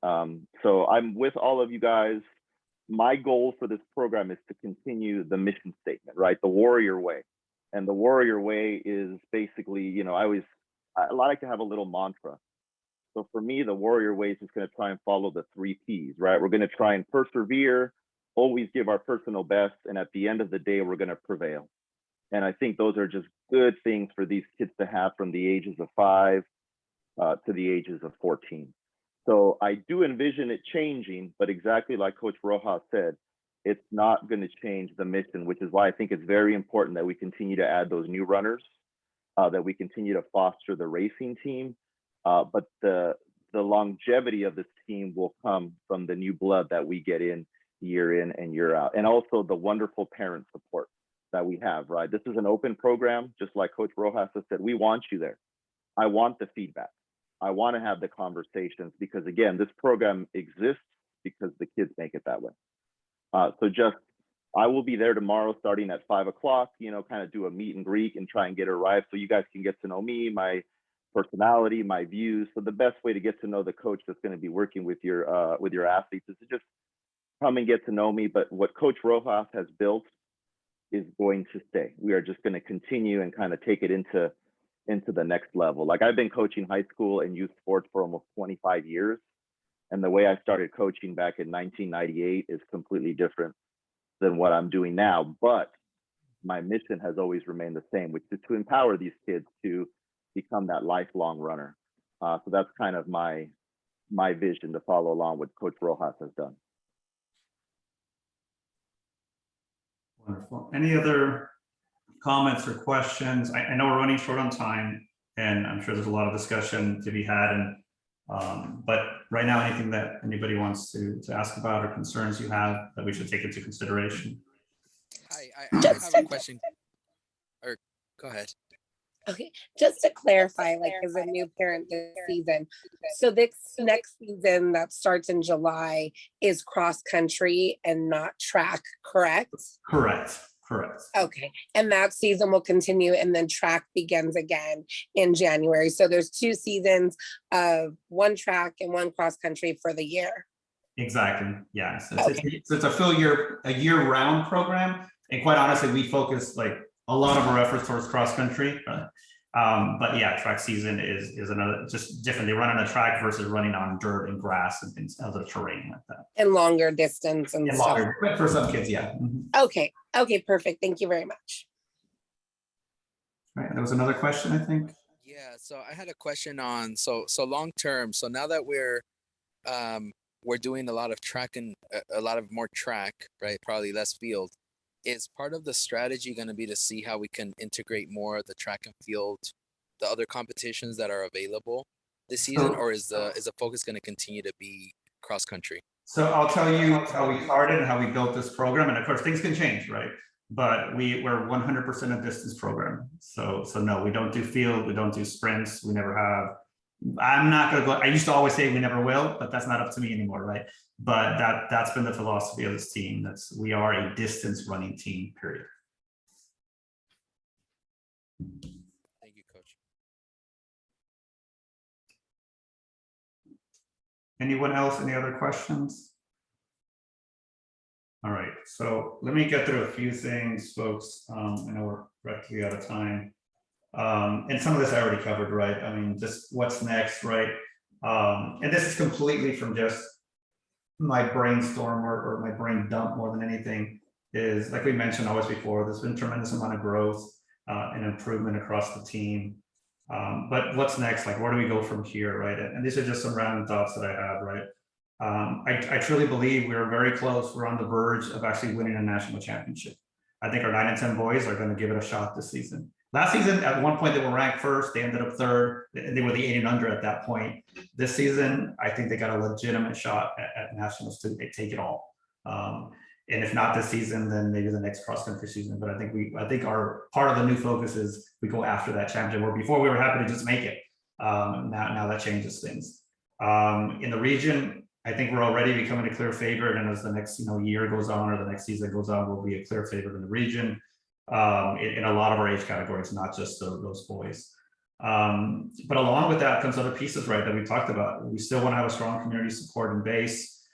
So I'm with all of you guys. My goal for this program is to continue the mission statement, right? The Warrior Way. And the Warrior Way is basically, you know, I like to have a little mantra. So for me, the Warrior Way is just going to try and follow the 3 Ps, right? We're going to try and persevere, always give our personal best, and at the end of the day, we're going to prevail. And I think those are just good things for these kids to have from the ages of 5 to the ages of 14. So I do envision it changing, but exactly like Coach Rojas said, it's not going to change the mission, which is why I think it's very important that we continue to add those new runners, that we continue to foster the racing team. But the longevity of this team will come from the new blood that we get in and year out. And also the wonderful parent support that we have, right? This is an open program, just like Coach Rojas has said, we want you there. I want the feedback. I want to have the conversations because again, this program exists because the kids make it that way. I will be there tomorrow starting at 5 o'clock, you know, kind of do a meet and greet and try and get arrived so you guys can get to know me, my personality, my views. So the best way to get to know the coach that's going to be working with your athletes is to just come and get to know me. But what Coach Rojas has built is going to stay. We are just going to continue and kind of take it into the next level. Like I've been coaching high school and youth sports for almost 25 years. And the way I started coaching back in 1998 is completely different than what I'm doing now. But my mission has always remained the same, which is to empower these kids to become that lifelong runner. So that's kind of my vision to follow along what Coach Rojas has done. Wonderful. Any other comments or questions? I know we're running short on time, and I'm sure there's a lot of discussion to be had. But right now, anything that anybody wants to ask about or concerns you have that we should take into consideration? I have a question. Or go ahead. Okay, just to clarify, like as a new parent this season, so this next season that starts in July is cross country and not track, correct? Correct. Okay, and that season will continue and then track begins again in January. So there's 2 seasons of 1 track and 1 cross country for the year. Exactly, yeah. So it's a full year, a year-round program. And quite honestly, we focus like a lot of our efforts towards cross country. But yeah, track season is another, just different. They run on a track versus running on dirt and grass and things, other terrain like that. And longer distance and stuff. Longer, but for some kids, yeah. Okay, perfect. Thank you very much. All right, there was another question, I think. Yeah, so I had a question on so long term. So now that we're doing a lot of track and a lot of more track, right? Probably less field. Is part of the strategy going to be to see how we can integrate more of the track and field, the other competitions that are available this season, or is the focus going to continue to be cross country? So I'll tell you how we started and how we built this program, and of course things can change, right? But we're 100% a distance program. So no, we don't do field, we don't do sprints, we never have. I'm not going to go. I used to always say we never will, but that's not up to me anymore, right? But that's been the philosophy of this team. We are a distance running team, period. Thank you, Coach. Anyone else? Any other questions? All right, so let me get through a few things, folks. I know we're practically out of time. And some of this I already covered, right? I mean, just what's next, right? And this is completely from just my brainstorm or my brain dump more than anything, is like we mentioned always before, there's been tremendous amount of growth and improvement across the team. But what's next? Like, where do we go from here, right? And these are just some random thoughts that I have, right? I truly believe we're very close. We're on the verge of actually winning a national championship. I think our 9 and 10 boys are going to give it a shot this season. Last season, at one point, they were ranked first. They ended up third. They were the 8 and under at that point. This season, I think they got a legitimate shot at nationals to take it all. And if not this season, then maybe the next cross country season. But I think our part of the new focus is we go after that championship. Where before we were happy to just make it. Now that changes things. In the region, I think we're already becoming a clear favorite, and as the next year goes on or the next season goes on, we'll be a clear favorite in the region in a lot of our age categories, not just those boys. But along with that comes other pieces, right, that we talked about. We still want to have a strong community support and base.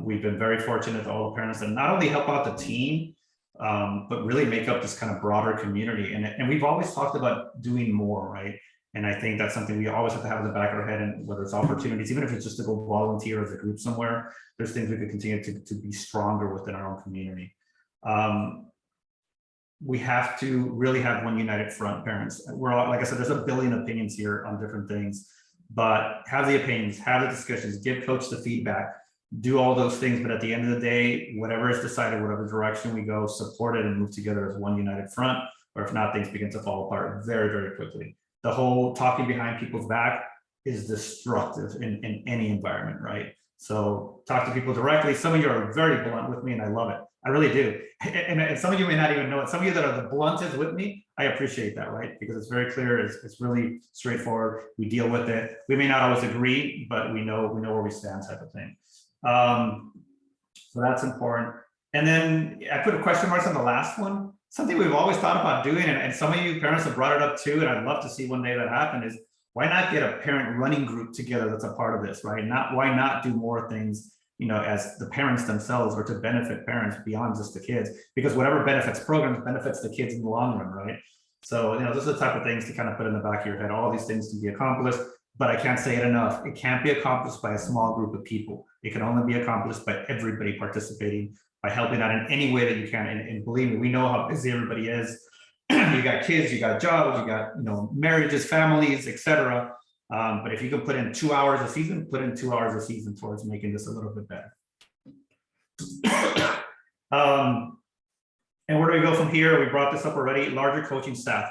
We've been very fortunate to all the parents that not only help out the team, but really make up this kind of broader community. And we've always talked about doing more, right? And I think that's something we always have to have in the back of our head, and whether it's opportunities, even if it's just to go volunteer as a group somewhere, there's things we could continue to be stronger within our own community. We have to really have one united front, parents. We're all, like I said, there's a billion opinions here on different things, but have the opinions, have the discussions, give coach the feedback, do all those things. But at the end of the day, whatever is decided, whatever direction we go, support it and move together as one united front, or if not, things begin to fall apart very, very quickly. The whole talking behind people's back is destructive in any environment, right? So talk to people directly. Some of you are very blunt with me, and I love it. I really do. And some of you may not even know it. Some of you that are the bluntest with me, I appreciate that, right? Because it's very clear. It's really straightforward. We deal with it. We may not always agree, but we know where we stand, type of thing. So that's important. And then I put a question mark on the last one. Something we've always thought about doing, and some of you parents have brought it up too, and I'd love to see one day that happen, is why not get a parent running group together that's a part of this, right? Why not do more things, as the parents themselves, or to benefit parents beyond just the kids? Because whatever benefits programs benefits the kids in the long run, right? So, those are the type of things to kind of put in the back of your head. All these things can be accomplished, but I can't say it enough. It can't be accomplished by a small group of people. It can only be accomplished by everybody participating, by helping out in any way that you can. And believe me, we know how busy everybody is. You got kids, you got jobs, you got marriages, families, etc. But if you can put in 2 hours a season, put in 2 hours a season towards making this a little bit better. And where do we go from here? We brought this up already. Larger coaching staff.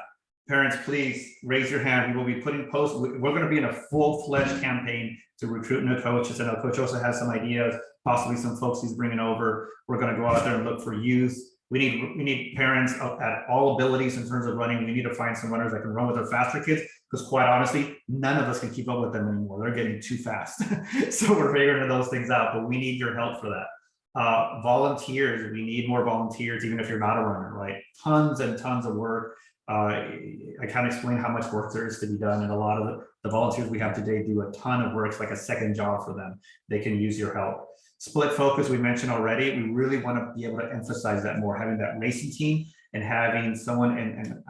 Parents, please raise your hand. We will be putting posts. We're going to be in a full-fledged campaign to recruit new coaches. I know Coach also has some ideas, possibly some folks he's bringing over. We're going to go out there and look for youth. We need parents at all abilities in terms of running. We need to find some runners that can run with our faster kids, because quite honestly, none of us can keep up with them anymore. They're getting too fast. So we're figuring those things out, but we need your help for that. Volunteers, we need more volunteers, even if you're not a runner, right? Tons and tons of work. I can't explain how much work there is to be done, and a lot of the volunteers we have today do a ton of work. It's like a second job for them. They can use your help. Split focus, we mentioned already. We really want to be able to emphasize that more, having that racing team and having someone, and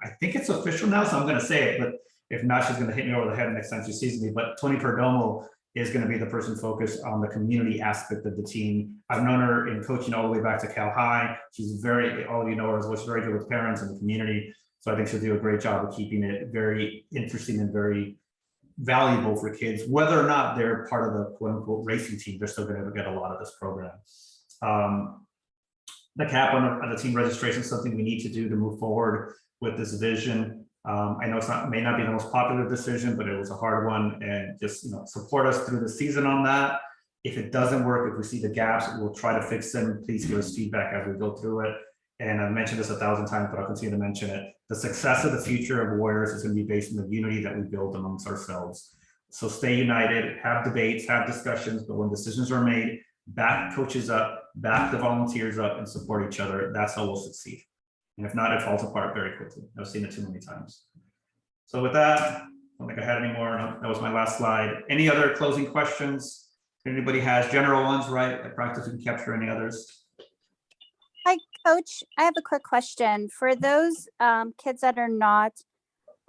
I think it's official now, so I'm gonna say it, but if not, she's gonna hit me over the head next time she sees me. But Tony Perdomo is going to be the person focused on the community aspect of the team. I've known her in coaching all the way back to Cal High. She's all of you know her as well. She's very good with parents and the community. So I think she'll do a great job of keeping it very interesting and very valuable for kids, whether or not they're part of the quote unquote racing team. They're still going to get a lot of this program. The cap on the team registration is something we need to do to move forward with this vision. I know may not be the most popular decision, but it was a hard one, and just support us through the season on that. If it doesn't work, if we see the gaps, we'll try to fix them. Please give us feedback as we go through it. And I've mentioned this 1,000 times, but I'll continue to mention it. The success of the future of Warriors is going to be based on the unity that we build amongst ourselves. So stay united, have debates, have discussions, but when decisions are made, back coaches up, back the volunteers up, and support each other. That's how we'll succeed. And if not, it falls apart very quickly. I've seen it too many times. So with that, I don't think I had any more. No, that was my last slide. Any other closing questions? If anybody has general ones, right? I practice and capture any others. Hi, Coach. I have a quick question. For those kids that are not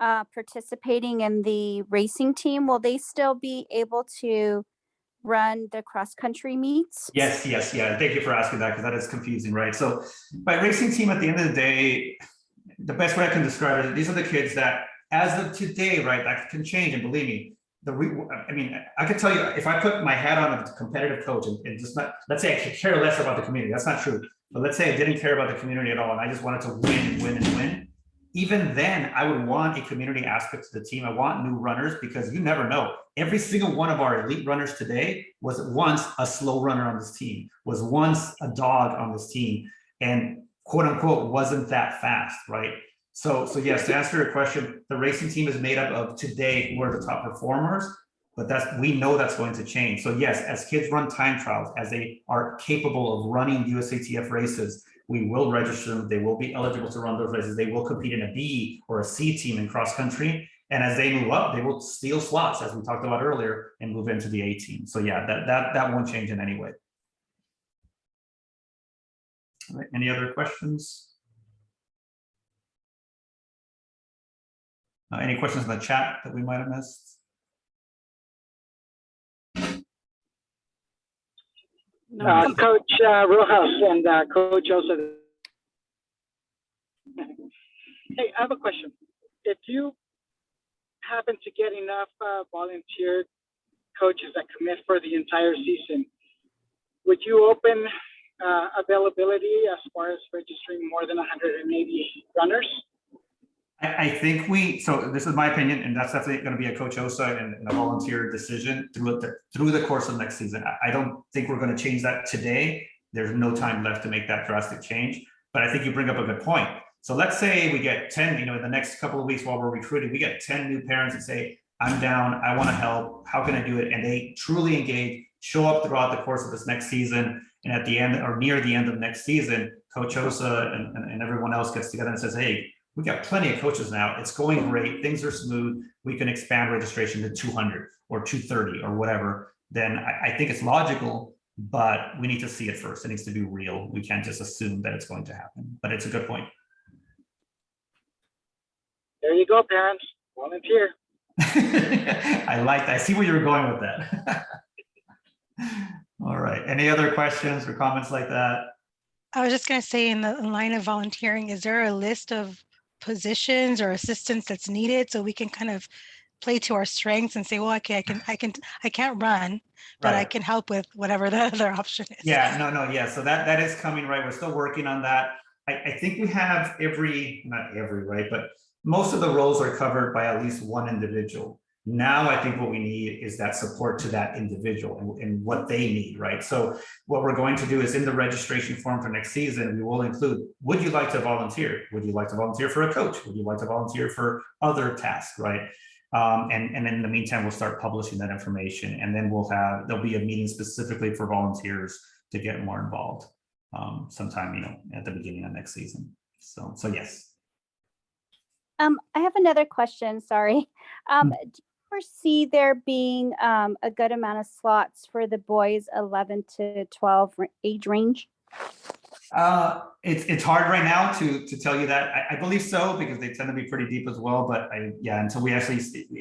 participating in the racing team, will they still be able to run the cross-country meets? Yes, yeah. Thank you for asking that, because that is confusing, right? So by racing team, at the end of the day, the best way I can describe it, these are the kids that, as of today, right, that can change, and believe me, I mean, I could tell you, if I put my hat on as a competitive coach and just not, let's say I could care less about the community, that's not true. But let's say I didn't care about the community at all, and I just wanted to win. Even then, I would want a community aspect to the team. I want new runners, because you never know. Every single one of our elite runners today was once a slow runner on this team, was once a dog on this team, and quote unquote wasn't that fast, right? So yes, to answer your question, the racing team is made up of today who are the top performers, but we know that's going to change. So yes, as kids run time trials, as they are capable of running USATF races, we will register them. They will be eligible to run those races. They will compete in a B or a C team in cross country. And as they move up, they will steal slots, as we talked about earlier, and move into the A team. So yeah, that won't change in any way. All right, any other questions? Any questions in the chat that we might have missed? Coach Rojas and Coach Joseph. Hey, I have a question. If you happen to get enough volunteer coaches that commit for the entire season, would you open availability as far as registering more than 180 runners? I think so this is my opinion, and that's definitely going to be a Coach Osa and a volunteer decision through the course of next season. I don't think we're going to change that today. There's no time left to make that drastic change, but I think you bring up a good point. So let's say we get 10, in the next couple of weeks while we're recruiting, we get 10 new parents that say, I'm down, I want to help, how can I do it? And they truly engage, show up throughout the course of this next season. And at the end or near the end of next season, Coach Osa and everyone else gets together and says, hey, we got plenty of coaches now. It's going great. Things are smooth. We can expand registration to 200 or 230 or whatever. Then I think it's logical, but we need to see it first. It needs to be real. We can't just assume that it's going to happen, but it's a good point. There you go, parents. Volunteer. I see where you're going with that. All right. Any other questions or comments like that? I was just going to say, in the line of volunteering, is there a list of positions or assistance that's needed so we can kind of play to our strengths and say, well, okay, I can't run, but I can help with whatever the other option is. Yeah, no. So that is coming, right? We're still working on that. I think we have not every, right? But most of the roles are covered by at least one individual. Now, I think what we need is that support to that individual and what they need, right? So what we're going to do is in the registration form for next season, we will include, would you like to volunteer? Would you like to volunteer for a coach? Would you like to volunteer for other tasks, right? And in the meantime, we'll start publishing that information, and then there'll be a meeting specifically for volunteers to get more involved sometime, at the beginning of next season. So yes. I have another question, sorry. Do you foresee there being a good amount of slots for the boys 11 to 12 age range? It's hard right now to tell you that. I believe so, because they tend to be pretty deep as well, but until we actually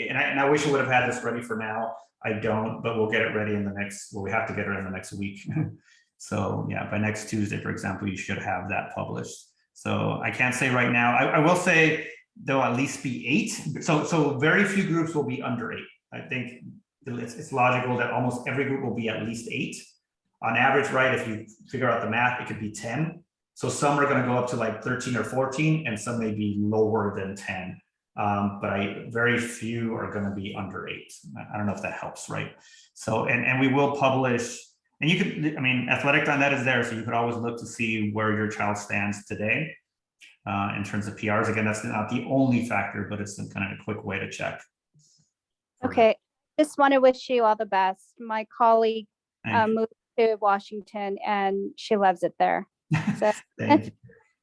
and I wish I would have had this ready for now. I don't, but we'll get it ready we have to get it in the next week. So yeah, by next Tuesday, for example, you should have that published. So I can't say right now. I will say there'll at least be 8. So very few groups will be under 8. I think it's logical that almost every group will be at least 8. On average, right, if you figure out the math, it could be 10. So some are going to go up to like 13 or 14, and some may be lower than 10. But very few are going to be under 8. I don't know if that helps, right? So, and we will publish, and you could, Athletic.net is there, so you could always look to see where your child stands today. In terms of PRs. Again, that's not the only factor, but it's kind of a quick way to check. Okay, just want to wish you all the best. My colleague moved to Washington and she loves it there. So thank you.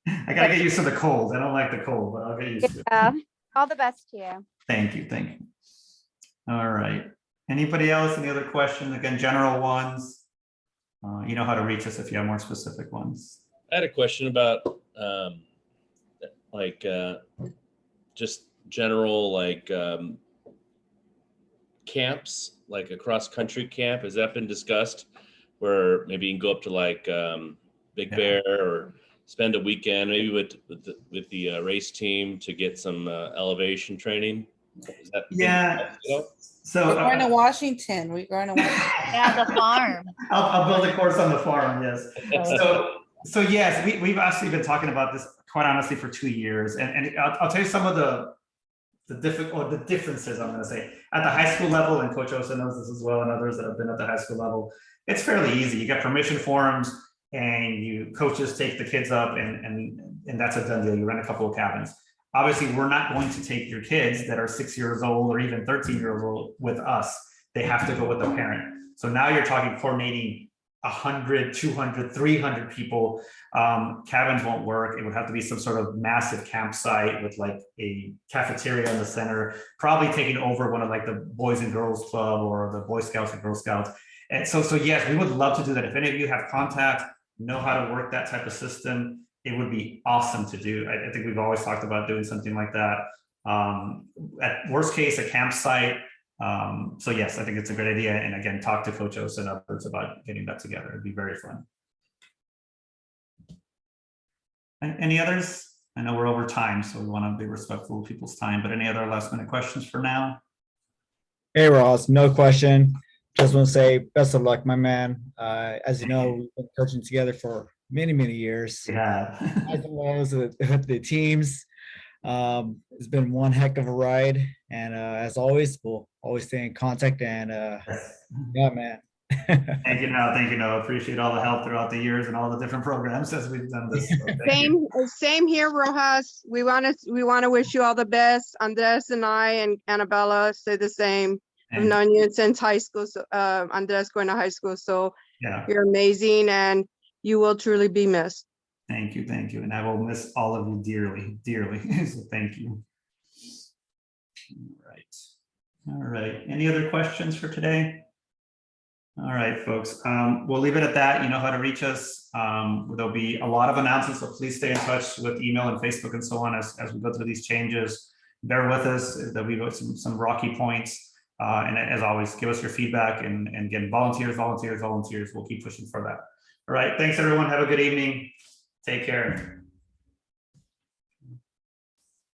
I gotta get used to the cold. I don't like the cold, but I'll get used to it. All the best to you. Thank you. All right. Anybody else? Any other questions? Again, general ones. You know how to reach us if you have more specific ones. I had a question about just general like camps, like a cross country camp? Has that been discussed? Where maybe you can go up to like Big Bear or spend a weekend maybe with the race team to get some elevation training? Is that been discussed at all? So We're going to Washington. We're going to Washington. Yeah, the farm. I'll build a course on the farm. Yes. So yes, we've actually been talking about this quite honestly for 2 years, and I'll tell you some of the differences I'm going to say at the high school level, and Coach Osa knows this as well, and others that have been at the high school level. It's fairly easy. You get permission forms, and coaches take the kids up, and that's a done deal. You rent a couple of cabins. Obviously, we're not going to take your kids that are 6 years old or even 13 years old with us. They have to go with a parent. So now you're talking coordinating 100, 200, 300 people. Cabins won't work. It would have to be some sort of massive campsite with like a cafeteria in the center, probably taking over one of like the Boys and Girls Club or the Boy Scouts and Girl Scouts. And so yes, we would love to do that. If any of you have contact, know how to work that type of system, it would be awesome to do. I think we've always talked about doing something like that. At worst case, a campsite. So yes, I think it's a great idea. And again, talk to Coach Osa and others about getting that together. It'd be very fun. Any others? I know we're over time, so we want to be respectful of people's time, but any other last minute questions for now? Hey, Ross, no question. Just want to say best of luck, my man. As you know, we've been coaching together for many, many years. Yeah. As well as with the teams. It's been one heck of a ride. And as always, we'll always stay in contact. And yeah, man. Thank you, Noah. Appreciate all the help throughout the years and all the different programs as we've done this. So Same here, Rojas. We want to wish you all the best. Andres and I and Annabella say the same. I've known you since high school. So Andres going to high school. So yeah, you're amazing and you will truly be missed. Thank you. And I will miss all of you dearly. So thank you. All right. Any other questions for today? All right, folks, we'll leave it at that. You know how to reach us. There'll be a lot of announcements, so please stay in touch with email and Facebook and so on as we go through these changes. Bear with us. There'll be some rocky points. And as always, give us your feedback and again, volunteers. We'll keep pushing for that. All right, thanks everyone. Have a good evening. Take care.